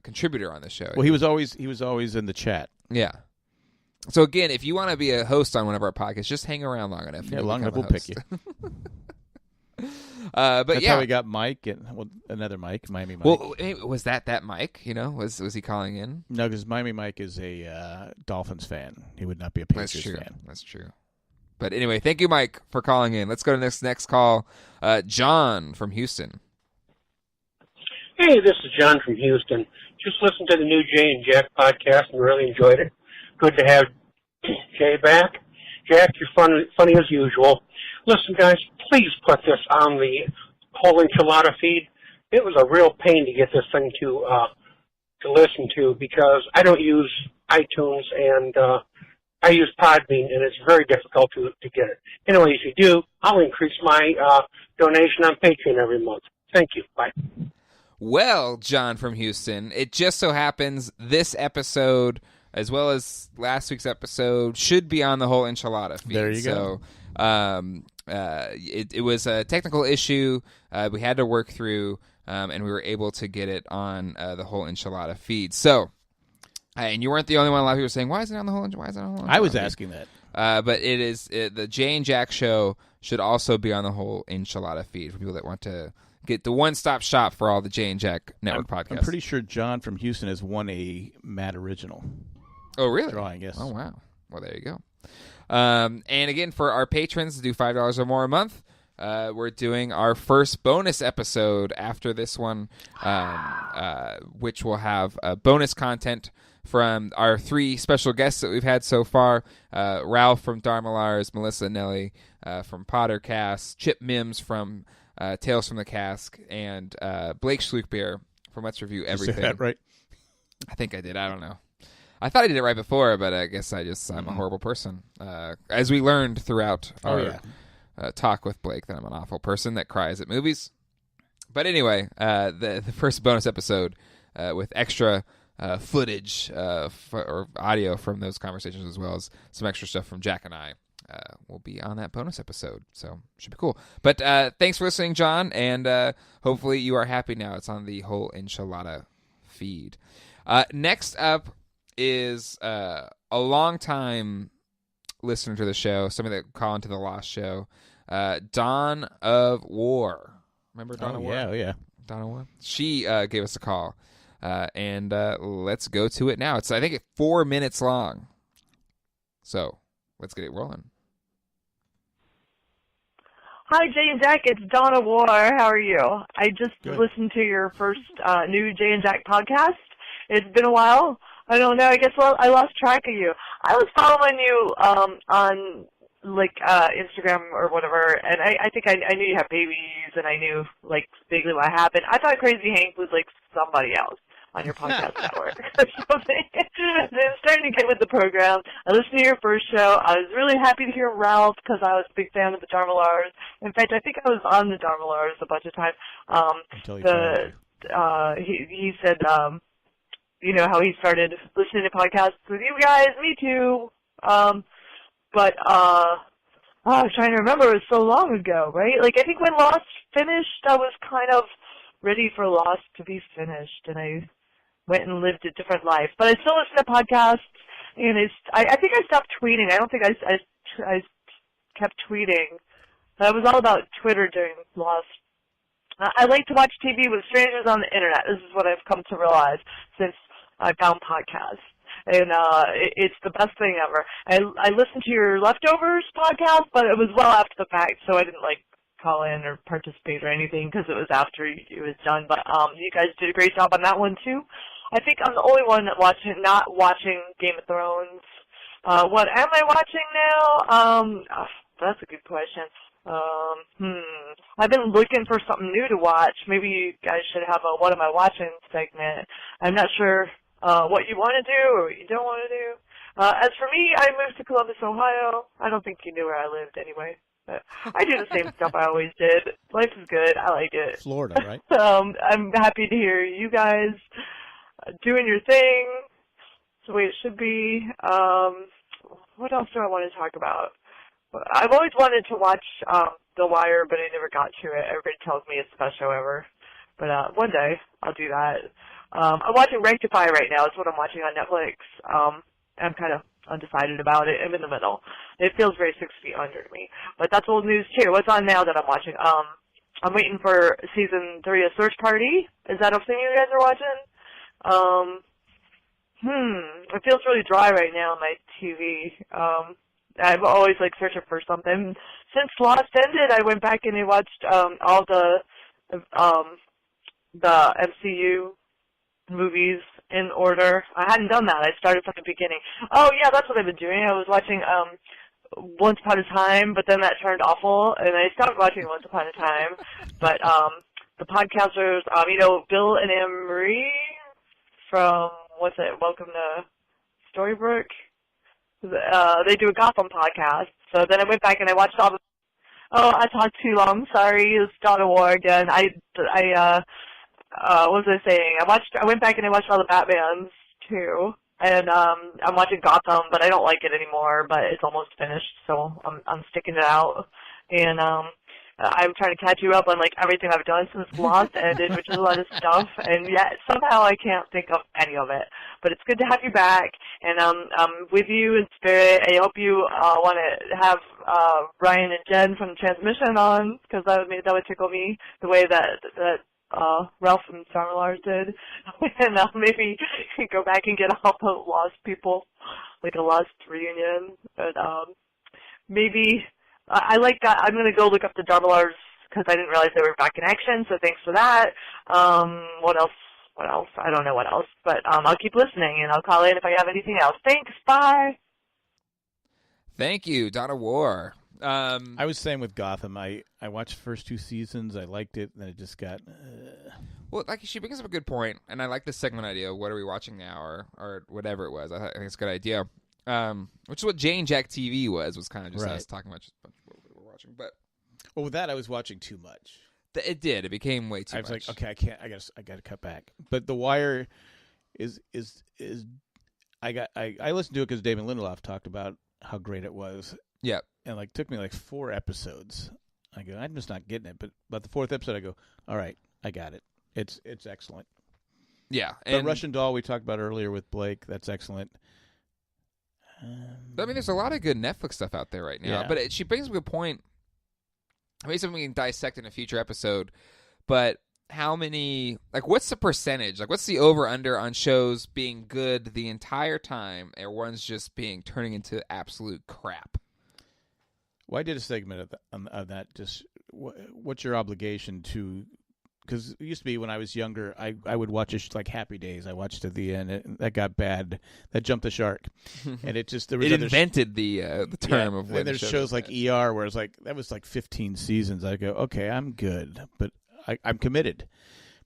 contributor on the show.
Well, he was always in the chat.
Yeah. So again, if you want to be a host on one of our podcasts, just hang around long enough.
Yeah, long enough we'll pick you.
But
that's how we got Mike and another Mike, Miami Mike.
Well, was that Mike? You know, was he calling in?
No, because Miami Mike is a Dolphins fan. He would not be a Patriots fan.
That's true. But anyway, thank you, Mike, for calling in. Let's go to this next call. John from Houston.
Hey, this is John from Houston. Just listened to the new Jay and Jack podcast and really enjoyed it. Good to have Jay back. Jack, you're funny as usual. Listen, guys, please put this on the whole enchilada feed. It was a real pain to get this thing to listen to because I don't use iTunes and I use Podbean, and it's very difficult to get it. Anyway, if you do, I'll increase my donation on Patreon every month. Thank you. Bye.
Well, John from Houston, it just so happens this episode, as well as last week's episode, should be on the whole enchilada feed.
There you go.
It was a technical issue we had to work through, and we were able to get it on the whole enchilada feed. So, and you weren't the only one. A lot of people were saying, "Why is it on the whole? Why is it on the whole?"
I was asking that.
But it is the Jay and Jack show should also be on the whole enchilada feed for people that want to get the one-stop shop for all the Jay and Jack Network podcasts.
I'm pretty sure John from Houston has won a Matt Original.
Oh, really?
Drawing, yes.
Oh, wow. Well, there you go. And again, for our patrons to do $5 or more a month, we're doing our first bonus episode after this one, which will have bonus content from our 3 special guests that we've had so far. Ralph from Dharmalars, Melissa Nelly from Pottercast, Chip Mims from Tales from the Cask, and Blake Schlukbier from Let's Review Everything.
Did you say that right?
I think I did. I don't know. I thought I did it right before, but I guess I'm a horrible person. As we learned throughout our talk with Blake, that I'm an awful person that cries at movies. But anyway, the first bonus episode with extra footage or audio from those conversations, as well as some extra stuff from Jack and I, will be on that bonus episode. So should be cool. But thanks for listening, John, and hopefully you are happy now. It's on the whole enchilada feed. Next up is a long-time listener to the show, somebody that call into the Lost Show, Dawn of War. Remember Dawn of War?
Yeah.
Dawn of War? She gave us a call, and let's go to it now. It's, I think, 4 minutes long. So let's get it rolling.
Hi, Jay and Jack. It's Dawn of War. How are you? I just listened to your first new Jay and Jack podcast. It's been a while. I don't know. I guess I lost track of you. I was following you on like Instagram or whatever, and I think I knew you had babies, and I knew like vaguely what happened. I thought Crazy Hank was like somebody else on your podcast network or something. Then starting to get with the program. I listened to your first show. I was really happy to hear Ralph because I was a big fan of the Dharmalars. In fact, I think I was on the Dharmalars a bunch of times. He said, you know, how he started listening to podcasts with you guys. Me too. But I was trying to remember. It was so long ago, right? Like, I think when Lost finished, I was kind of ready for Lost to be finished, and I went and lived a different life. But I still listen to podcasts, and I think I stopped tweeting. I don't think I kept tweeting. It was all about Twitter during Lost. I like to watch TV with strangers on the internet. This is what I've come to realize since I found podcasts. And it's the best thing ever. I listened to your Leftovers podcast, but it was well after the fact, so I didn't like call in or participate or anything because it was after it was done. But you guys did a great job on that one too. I think I'm the only one not watching Game of Thrones. What am I watching now? That's a good question. I've been looking for something new to watch. Maybe you guys should have a What Am I Watching segment. I'm not sure what you want to do or what you don't want to do. As for me, I moved to Columbus, Ohio. I don't think you knew where I lived anyway. But I do the same stuff I always did. Life is good. I like it.
Florida, right?
I'm happy to hear you guys doing your thing. It's the way it should be. What else do I want to talk about? I've always wanted to watch The Wire, but I never got to it. Everybody tells me it's the best show ever. But one day I'll do that. I'm watching Rectify right now. It's what I'm watching on Netflix. I'm kind of undecided about it. I'm in the middle. It feels very 6 feet under to me. But that's old news too. What's on now that I'm watching? I'm waiting for season 3 of Search Party. Is that a thing you guys are watching? It feels really dry right now on my TV. I'm always like searching for something. Since Lost ended, I went back and I watched all the MCU movies in order. I hadn't done that. I started from the beginning. Oh yeah, that's what I've been doing. I was watching Once Upon a Time, but then that turned awful, and I stopped watching Once Upon a Time. But the podcasters, Bill and Anne Marie from Welcome to Storybrooke. They do a Gotham podcast. So then I went back and I watched all the. Oh, I talked too long. Sorry, it's Dawn of War again. What was I saying? I went back and I watched all the Batmans too, and I'm watching Gotham, but I don't like it anymore. But it's almost finished, so I'm sticking it out, and I'm trying to catch you up on like everything I've done since Lost ended, which is a lot of stuff, and yet somehow I can't think of any of it. But it's good to have you back, and I'm with you in spirit. I hope you want to have Ryan and Jen from Transmission on, because that would tickle me the way that Ralph and Summer Lars did, and maybe go back and get all the Lost people, like a Lost reunion. But maybe I like that. I'm gonna go look up the Darmalars because I didn't realize they were back in action. So thanks for that. What else? I don't know what else, but I'll keep listening and I'll call in if I have anything else. Thanks. Bye.
Thank you, Dawn of War.
I was saying with Gotham, I watched the first 2 seasons, I liked it, and then it just got...
Well, like she brings up a good point, and I like this segment idea, what are we watching now, or whatever it was. I think it's a good idea. Which is what Jane Jack TV was kind of just us talking about just what we were watching. But
well, with that, I was watching too much.
It did. It became way too much.
I was like, okay, I got to cut back. But The Wire is I listened to it because David Lindelof talked about how great it was.
Yeah.
And took me 4 episodes. I go, I'm just not getting it. But about the 4th episode, I go, all right, I got it. It's excellent.
Yeah.
The Russian Doll we talked about earlier with Blake, that's excellent.
I mean, there's a lot of good Netflix stuff out there right now. Yeah. But she brings up a good point. Maybe something we can dissect in a future episode. But how many, what's the percentage? What's the over-under on shows being good the entire time and one's just turning into absolute crap?
Well, I did a segment of that. Just what's your obligation to? Because it used to be when I was younger, I would watch Happy Days. I watched to the end, and that got bad. That jumped the shark, and it just it
invented the term of when.
And there's shows like ER where it's that was 15 seasons. I go, okay, I'm good, but I'm committed.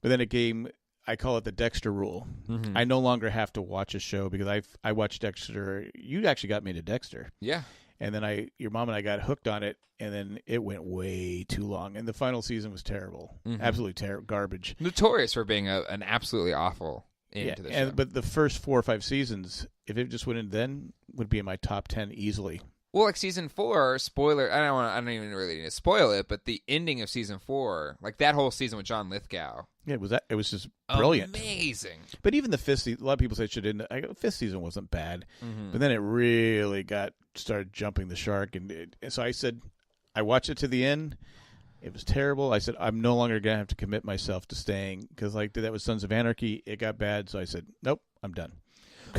But then I call it the Dexter rule. Mm-hmm. I no longer have to watch a show because I watched Dexter. You actually got me to Dexter.
Yeah.
And then your mom and I got hooked on it, and then it went way too long. And the final season was terrible. Mm-hmm. Absolutely terrible. Garbage.
Notorious for being an absolutely awful end to the show.
But the first 4 or 5 seasons, if it just went in then, would be in my top 10 easily.
Well, season 4, spoiler, I don't even really need to spoil it, but the ending of season 4, that whole season with John Lithgow.
Yeah, it was just brilliant.
Amazing.
But even the 5th season, a lot of people say it should end. 5th season wasn't bad, but then it really started jumping the shark. And so I said, I watched it to the end. It was terrible. I said, I'm no longer going to have to commit myself to staying because that was Sons of Anarchy. It got bad, so I said, nope, I'm done.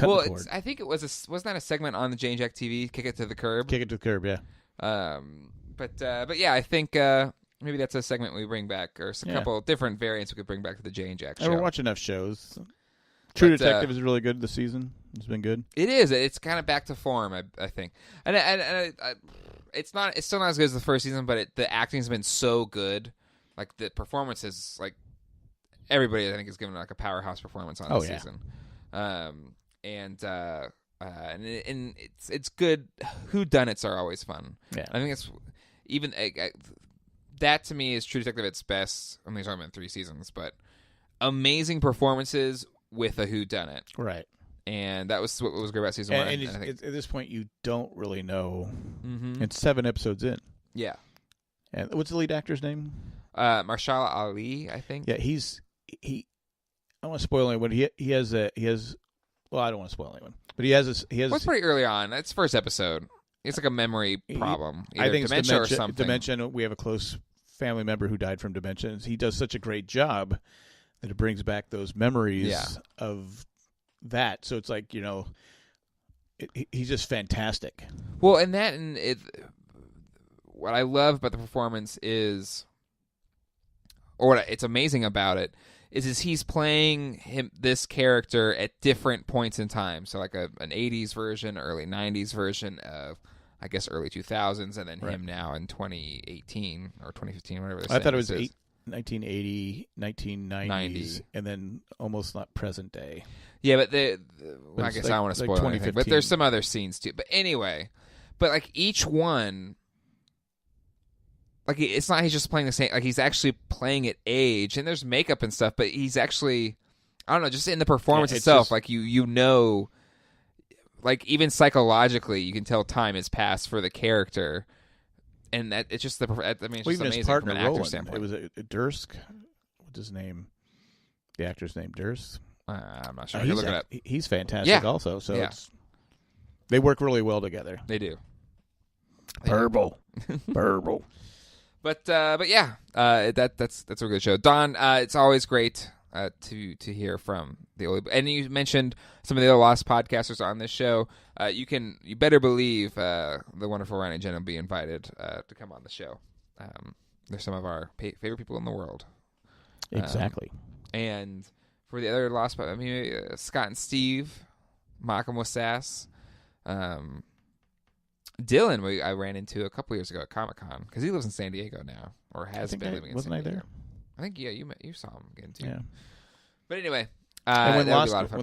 Well, I think it wasn't that a segment on the Jane Jack TV, Kick It to the Curb?
Kick It to the Curb, yeah.
But yeah, I think maybe that's a segment we bring back, or a couple different variants we could bring back to the Jane Jack show.
I watch enough shows. True Detective is really good this season. It's been good.
It is. It's kind of back to form, I think. And it's still not as good as the first season, but the acting's been so good. The performances, everybody I think is given a powerhouse performance on this season. And it's good. Whodunits are always fun.
Yeah.
I think even that to me is True Detective at its best. I'm only talking about 3 seasons, but amazing performances with a whodunit.
Right.
And that was what was great about season 1.
And at this point, you don't really know. Mm-hmm. It's 7 episodes in.
Yeah.
And what's the lead actor's name?
Mahershala Ali, I think.
Yeah, he. I don't want to spoil anyone. He has. Well, I don't want to spoil anyone, but he has. Well,
it's pretty early on. It's first episode. It's like a memory problem.
I think
dementia
it's
or something.
Dementia. We have a close family member who died from dementia. He does such a great job that it brings back those memories of that. So it's like, he's just fantastic.
Well, and what I love about the performance is, or what it's amazing about it, is he's playing this character at different points in time. So like an 80s version, early 90s version of, I guess, early 2000s, and then him now in 2018 or 2015, whatever.
I thought it was 1980, 1990s, and then almost not present day.
Yeah, but I guess I don't want to spoil anything, but there's some other scenes too. But anyway, like each one, like it's not he's just playing the same. Like he's actually playing at age, and there's makeup and stuff. But he's actually, I don't know, just in the performance itself. Just, like like even psychologically, you can tell time has passed for the character, and that it's just it's just
even
amazing
his partner,
from an actor
Roland,
standpoint.
It was Durst. What's his name? The actor's name, Durst.
I'm not sure. Look it up.
He's fantastic, also. So they work really well together.
They do.
Burble.
But yeah, that's a good show. Don, it's always great to hear from the old. And you mentioned some of the other Lost podcasters on this show. You better believe the wonderful Ryan and Jen will be invited to come on the show. They're some of our favorite people in the world.
Exactly.
And for the other Lost, Scott and Steve, Malcolm with Sass. Dylan, I ran into a couple years ago at Comic-Con because he lives in San Diego now, or has been living in San Diego. Wasn't I there? I think you saw him again too. Yeah. But anyway,
and when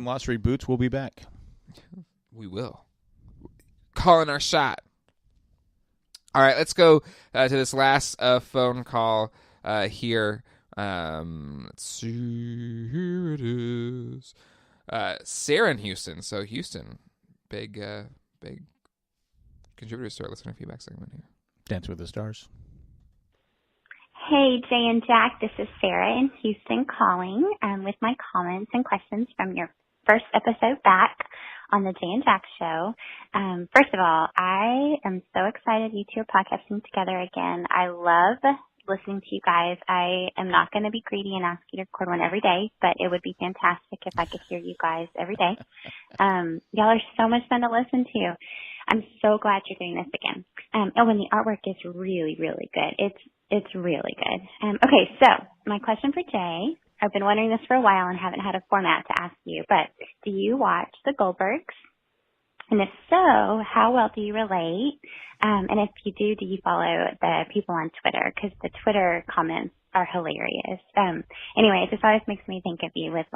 Lost reboots, we'll be back.
We will. Calling our shot. All right, let's go to this last phone call here. Let's see. Here it is. Sarah in Houston. So Houston, big contributors to our listener feedback segment here.
Dance with the Stars.
Hey, Jay and Jack. This is Sarah in Houston calling with my comments and questions from your first episode back on the Jay and Jack show. First of all, I am so excited you two are podcasting together again. I love listening to you guys. I am not going to be greedy and ask you to record one every day, but it would be fantastic if I could hear you guys every day. Y'all are so much fun to listen to. I'm so glad you're doing this again. And the artwork is really, really good. It's really good. Okay, so my question for Jay, I've been wondering this for a while and haven't had a format to ask you, but do you watch the Goldbergs? And if so, how well do you relate? And if you do you follow the people on Twitter? Because the Twitter comments are hilarious. Anyway, it just always makes me think of you with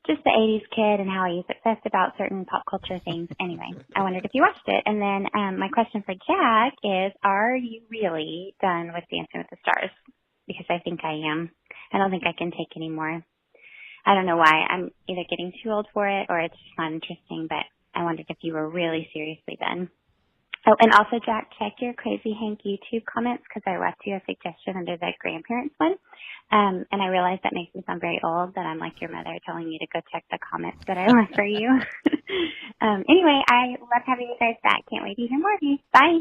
just the 80s kid and how he's obsessed about certain pop culture things. Anyway, I wondered if you watched it. And then my question for Jack is, are you really done with Dancing with the Stars? Because I think I am. I don't think I can take any more. I don't know why. I'm either getting too old for it or it's just not interesting, but I wondered if you were really seriously done. Oh, and also, Jack, check your Crazy Hank YouTube comments because I left you a suggestion under the grandparents one. And I realize that makes me sound very old, that I'm like your mother telling you to go check the comments that I left for you. Anyway, I love having you guys back. Can't wait to hear more of you. Bye.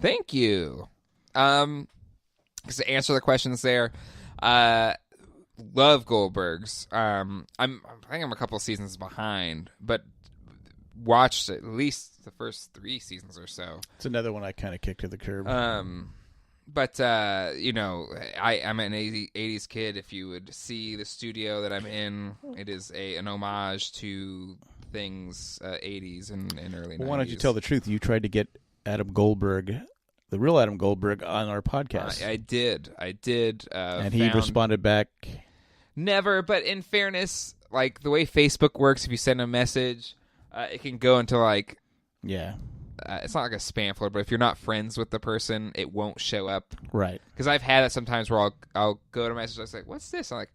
Thank you. To answer the questions there, love Goldbergs. I think I'm a couple seasons behind, but watched at least the first 3 seasons or so.
It's another one I kind of kicked to the curb.
But I'm an 80s kid. If you would see the studio that I'm in, it is an homage to things 80s and early 90s.
Why don't you tell the truth? You tried to get Adam Goldberg, the real Adam Goldberg, on our podcast.
I did.
And he responded back?
Never, but in fairness, like the way Facebook works, if you send a message, it can go into it's not like a spam folder, but if you're not friends with the person, it won't show up.
Right.
Because I've had it sometimes where I'll go to message, I was like, what's this? I'm like,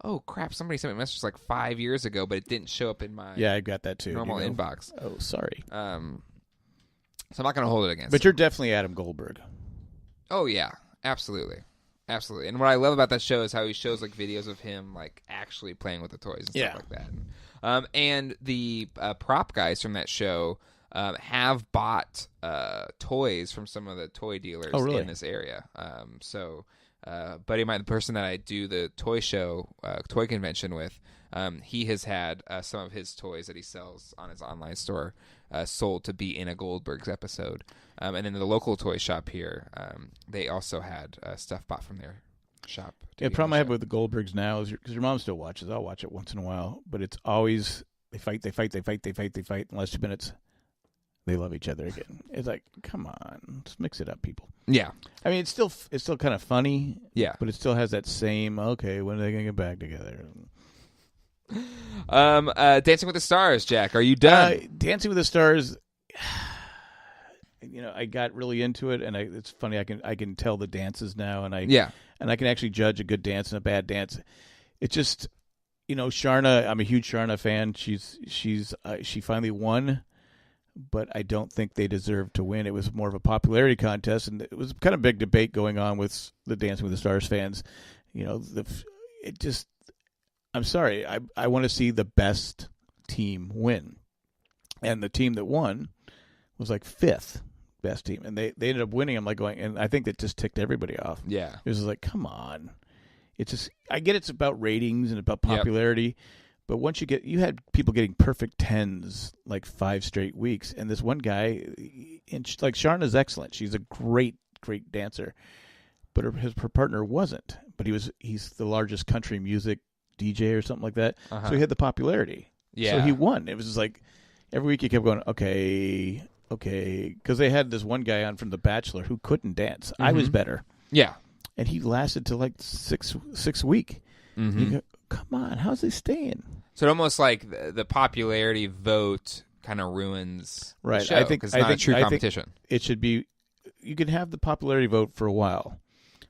oh crap, somebody sent me a message like 5 years ago, but it didn't show up in my
I got that too.
normal inbox.
Oh, sorry.
So I'm not going to hold it against.
But you're definitely Adam Goldberg.
Oh yeah, absolutely. Absolutely. And what I love about that show is how he shows like videos of him like actually playing with the toys and stuff like that. And the prop guys from that show have bought toys from some of the toy dealers in this area. Buddy of mine, the person that I do the toy show, toy convention with, he has had some of his toys that he sells on his online store sold to be in a Goldberg's episode. And then the local toy shop here, they also had stuff bought from their shop.
The problem I have with the Goldbergs now is because your mom still watches. I'll watch it once in a while, but it's always they fight. In the last 2 minutes, they love each other again. It's like, come on, just mix it up, people.
Yeah,
I mean, it's still kind of funny.
Yeah,
but it still has that same. Okay, when are they gonna get back together?
Dancing with the Stars, Jack. Are you done?
Dancing with the Stars. I got really into it, and it's funny. I can tell the dances now, and I can actually judge a good dance and a bad dance. It's just, Sharna. I'm a huge Sharna fan. She finally won, but I don't think they deserved to win. It was more of a popularity contest, and it was kind of big debate going on with the Dancing with the Stars fans. I'm sorry. I want to see the best team win, and the team that won was like 5th best team, and they ended up winning. I'm like going, and I think that just ticked everybody off.
Yeah,
it was like, come on. It's just, I get it's about ratings and about popularity, but once you had people getting perfect 10s like 5 straight weeks, and this one guy, like Sharna's excellent. She's a great dancer, but her partner wasn't. But he's the largest country music DJ or something like that, so he had the popularity. Yeah, so he won. It was just like every week he kept going, okay, because they had this one guy on from The Bachelor who couldn't dance. I was better.
Yeah.
And he lasted till like six week. Mm-hmm. You go, come on, how's he staying?
So it almost like the popularity vote kind of ruins the show,
I think
it's not a true competition.
It should be, you can have the popularity vote for a while,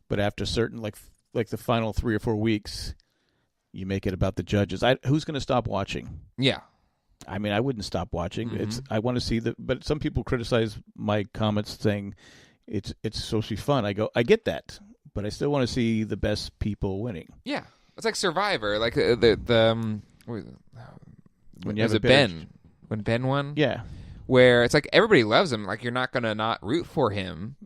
but after certain, like the final 3 or 4 weeks, you make it about the judges. Who's going to stop watching? Yeah. I mean, I wouldn't stop watching. Mm-hmm. I want to see but some people criticize my comments saying it's supposed to be fun. I get that, but I still want to see the best people winning.
Yeah, it's like Survivor, like when
you have Ben,
when Ben won.
Yeah,
where it's like everybody loves him. Like you're not gonna not root for him,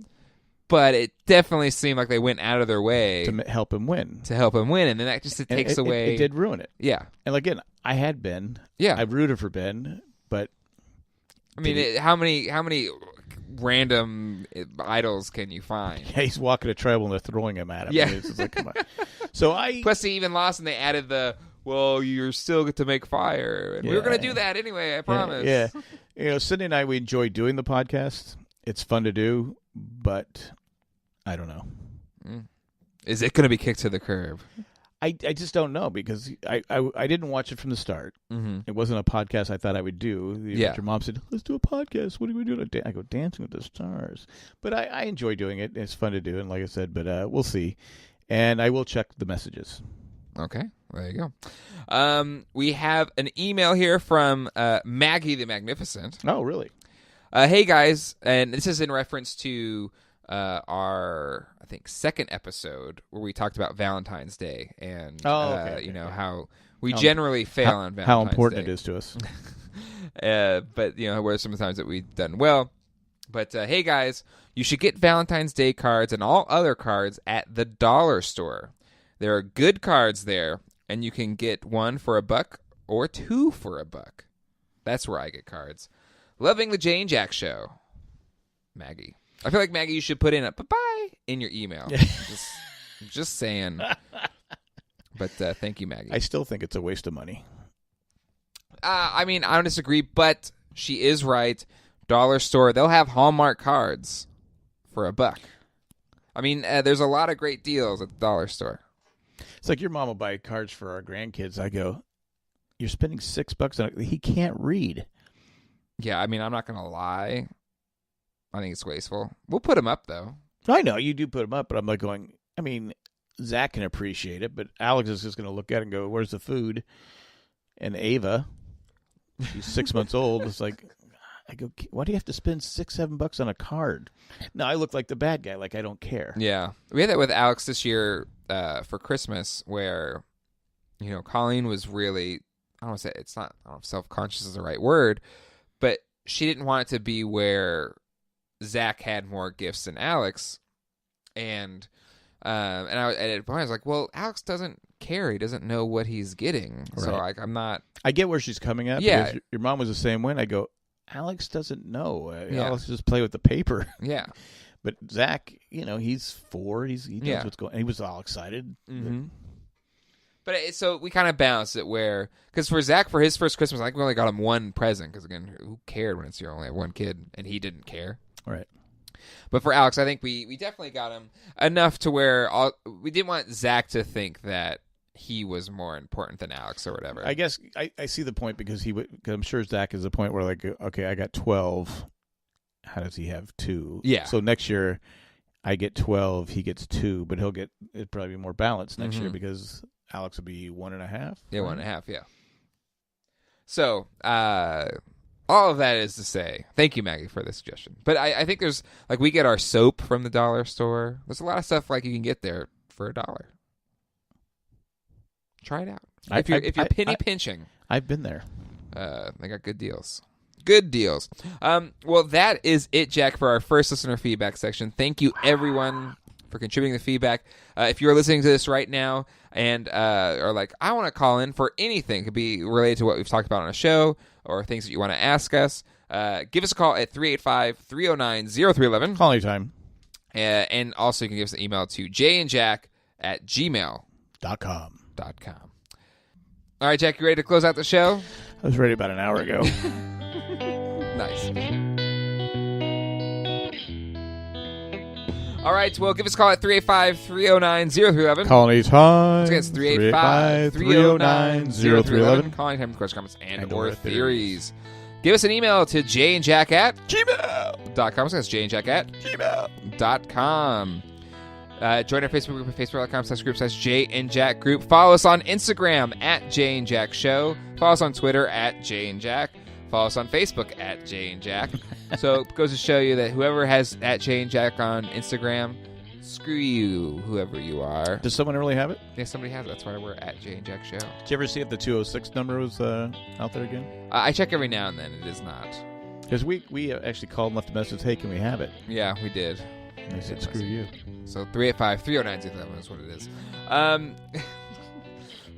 but it definitely seemed like they went out of their way
to help him win.
And then that just takes away.
It did ruin it.
Yeah,
and again, I had Ben.
Yeah,
I rooted for Ben, but
I mean, how many random idols can you find?
Yeah, he's walking a tribal and they're throwing him at him.
Yeah,
it's like, come on. So
plus he even lost and they added you're still get to make fire, and we were going to do that anyway. I promise.
Yeah. Cindy and I, we enjoy doing the podcast. It's fun to do, but I don't know.
Is it going to be kicked to the curb?
I just don't know, because I didn't watch it from the start. Mm-hmm. It wasn't a podcast I thought I would do. Your mom said, let's do a podcast. What are we doing? I go, Dancing with the Stars. But I enjoy doing it. It's fun to do, and like I said, but we'll see. And I will check the messages.
Okay, there you go. We have an email here from Maggie the Magnificent.
Oh, really?
Hey, guys. And this is in reference to our, I think, second episode where we talked about Valentine's Day and how we generally fail on Valentine's Day.
How important it is to us.
But where sometimes that we've done well. But hey guys, you should get Valentine's Day cards and all other cards at the dollar store. There are good cards there, and you can get one for $1 or 2 for $1. That's where I get cards. Loving the Jane Jack Show, Maggie. I feel like, Maggie, you should put in a bye-bye in your email. just saying. But thank you, Maggie.
I still think it's a waste of money.
I mean, I don't disagree, but she is right. Dollar store, they'll have Hallmark cards for $1. I mean, there's a lot of great deals at the dollar store.
It's like your mom will buy cards for our grandkids. I go, you're spending $6 on it. He can't read.
Yeah, I mean, I'm not going to lie. I think it's wasteful. We'll put him up, though.
I know you do put him up, but I'm like going, I mean, Zach can appreciate it, but Alex is just going to look at it and go, where's the food? And Ava, she's 6 months old. It's like, I go, why do you have to spend $6-7 on a card? No, I look like the bad guy, like I don't care.
Yeah. We had that with Alex this year for Christmas where, Colleen was really, I don't want to say, I don't know if self-conscious is the right word, but she didn't want it to be where Zach had more gifts than Alex. And at a point I was like, well, Alex doesn't care. He doesn't know what he's getting. Right. So I'm not.
I get where she's coming at.
Yeah.
Because your mom was the same way. And I go, Alex doesn't know.
Yeah.
Alex just play with the paper.
Yeah.
But Zach, he's 4. He knows what's going on. He was all excited.
Mm-hmm. But so we kind of balanced it because for Zach, for his first Christmas, I think we only got him one present because, again, who cared when it's you only have one kid, and he didn't care.
Right.
But for Alex, I think we definitely got him enough to where we didn't want Zach to think that he was more important than Alex or whatever.
I guess I see the point because I'm sure Zach is the point where like, okay, I got 12. How does he have 2?
Yeah.
So next year I get 12, he gets 2, but it'll probably be more balanced next year because Alex will be 1.5.
Yeah, 1.5. Yeah. So, all of that is to say, thank you, Maggie, for the suggestion. But I think there's, like, we get our soap from the dollar store. There's a lot of stuff, like, you can get there for $1. Try it out. If you're penny pinching.
I've been there.
They got good deals. Good deals. Well, that is it, Jack, for our first listener feedback section. Thank you, everyone, for contributing the feedback. If you're listening to this right now and are like, I want to call in for anything, it could be related to what we've talked about on a show or things that you want to ask us, give us a call at 385-309-0311.
Call anytime.
And also you can give us an email to jayandjack@gmail.com. All right, Jack, you ready to close out the show?
I was ready about an hour ago.
Nice. All right, well, give us a call at 385-309-0311.
Call anytime.
Once again, it's 385-309-0311. Call anytime with questions, comments, and or theories. Give us an email to jayandjack@gmail.com. So that's jayandjack@gmail.com. Join our Facebook group at facebook.com/group/jayandjackgroup. Follow us on Instagram @jayandjackshow. Follow us on Twitter @jayandjack. Follow us on Facebook @jayandjack. So it goes to show you that whoever has @jayandjack on Instagram, screw you, whoever you are.
Does someone really have it?
Yeah, somebody has it. That's why we're @jayandjackshow.
Did you ever see if the 206 number was out there again?
I check every now and then. It is not.
Because we actually called and left a message, hey, can we have it?
Yeah, we did.
And they said, screw you.
So 385-309-0311 is what it is.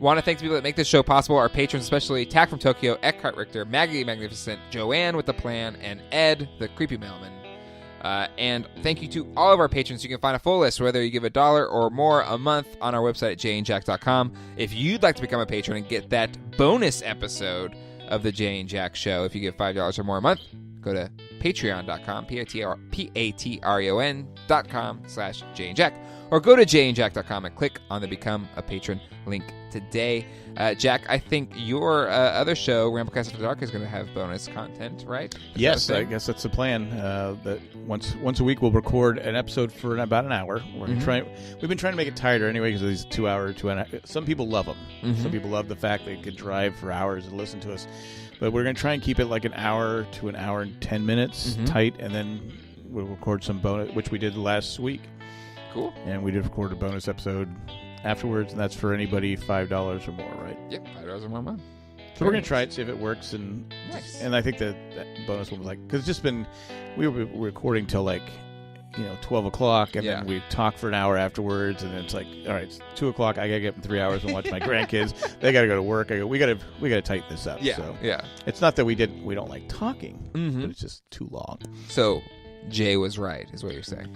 Want to thank the people that make this show possible, our patrons, especially Tack from Tokyo, Eckhart Richter, Maggie Magnificent, Joanne with the Plan, and Ed, the Creepy Mailman. And thank you to all of our patrons. You can find a full list, whether you give $1 or more a month, on our website at jayandjack.com. If you'd like to become a patron and get that bonus episode of the Jay and Jack Show, if you give $5 or more a month, go to patreon.com, patreon.com/jayandjack, or go to jayandjack.com and click on the Become a Patron link today. Jack, I think your other show, Ramblecast After Dark, is going to have bonus content, right?
Yes, I guess that's the plan. That once a week we'll record an episode for about an hour. We've been trying to make it tighter anyway because of these 2 hour, 2.5. Some people love them. Some people love the fact they could drive for hours and listen to us. But we're going to try and keep it like an hour to an hour and 10 minutes tight, and then we'll record some bonus, which we did last week.
Cool.
And we did record a bonus episode afterwards, and that's for anybody $5 or more, right?
Yep, $5 or more a month.
So we're going to try it, see if it works. And
nice.
And I think that bonus one was like, because it's just been, we were recording till like, 12 o'clock, and then we talk for an hour afterwards, and then it's like, all right, it's 2 o'clock, I got to get up in 3 hours and watch my grandkids. They got to go to work. We got to tighten this up.
Yeah,
so
yeah.
It's not that we don't like talking, but it's just too long.
So Jay was right, is what you're saying.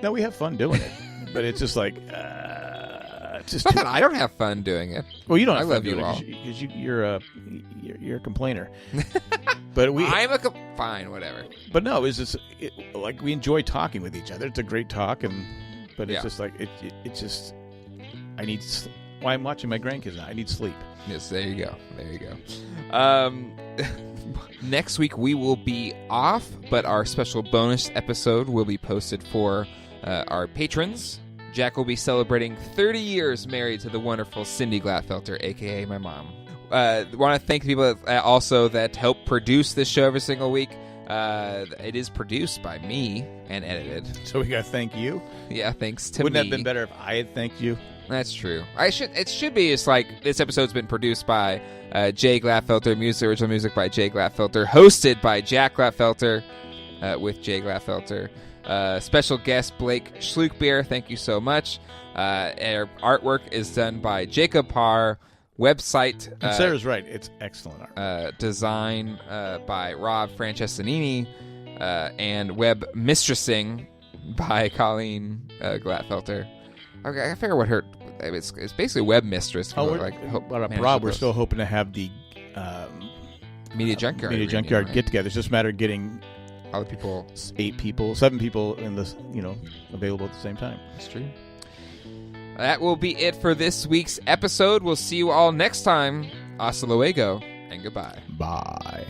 No, we have fun doing it, but it's just like, it's just
not that I don't have fun doing it.
Well, you don't.
I
have
love
fun
you all
because you're a complainer. But
fine, whatever.
But no, it's just like we enjoy talking with each other. It's a great talk, but it's just like it's just I need why I'm watching my grandkids now. I need sleep.
Yes, there you go. There you go. Next week we will be off, but our special bonus episode will be posted for our patrons. Jack will be celebrating 30 years married to the wonderful Cindy Glatfelter, a.k.a. my mom. Want to thank people also that help produce this show every single week. It is produced by me and edited.
So we got to thank you?
Yeah, thanks to
Wouldn't
me.
Wouldn't it have been better if I had thanked you?
That's true. It should be just like this episode's been produced by Jay Glatfelter, original music by Jay Glatfelter, hosted by Jack Glatfelter with Jay Glatfelter. Special guest Blake Schlukbier, thank you so much. Our artwork is done by Jacob Parr. Website.
And Sarah's right. It's excellent art.
Design by Rob Francesinini, and web mistressing by Colleen Glatfelter. Okay, I figure what her it's basically web mistress.
Rob, we're still hoping to have the
Media Junkyard
get together. It's just a matter of getting
other people,
7 people in this, available at the same time.
That's true. That will be it for this week's episode. We'll see you all next time. Hasta luego and goodbye.
Bye.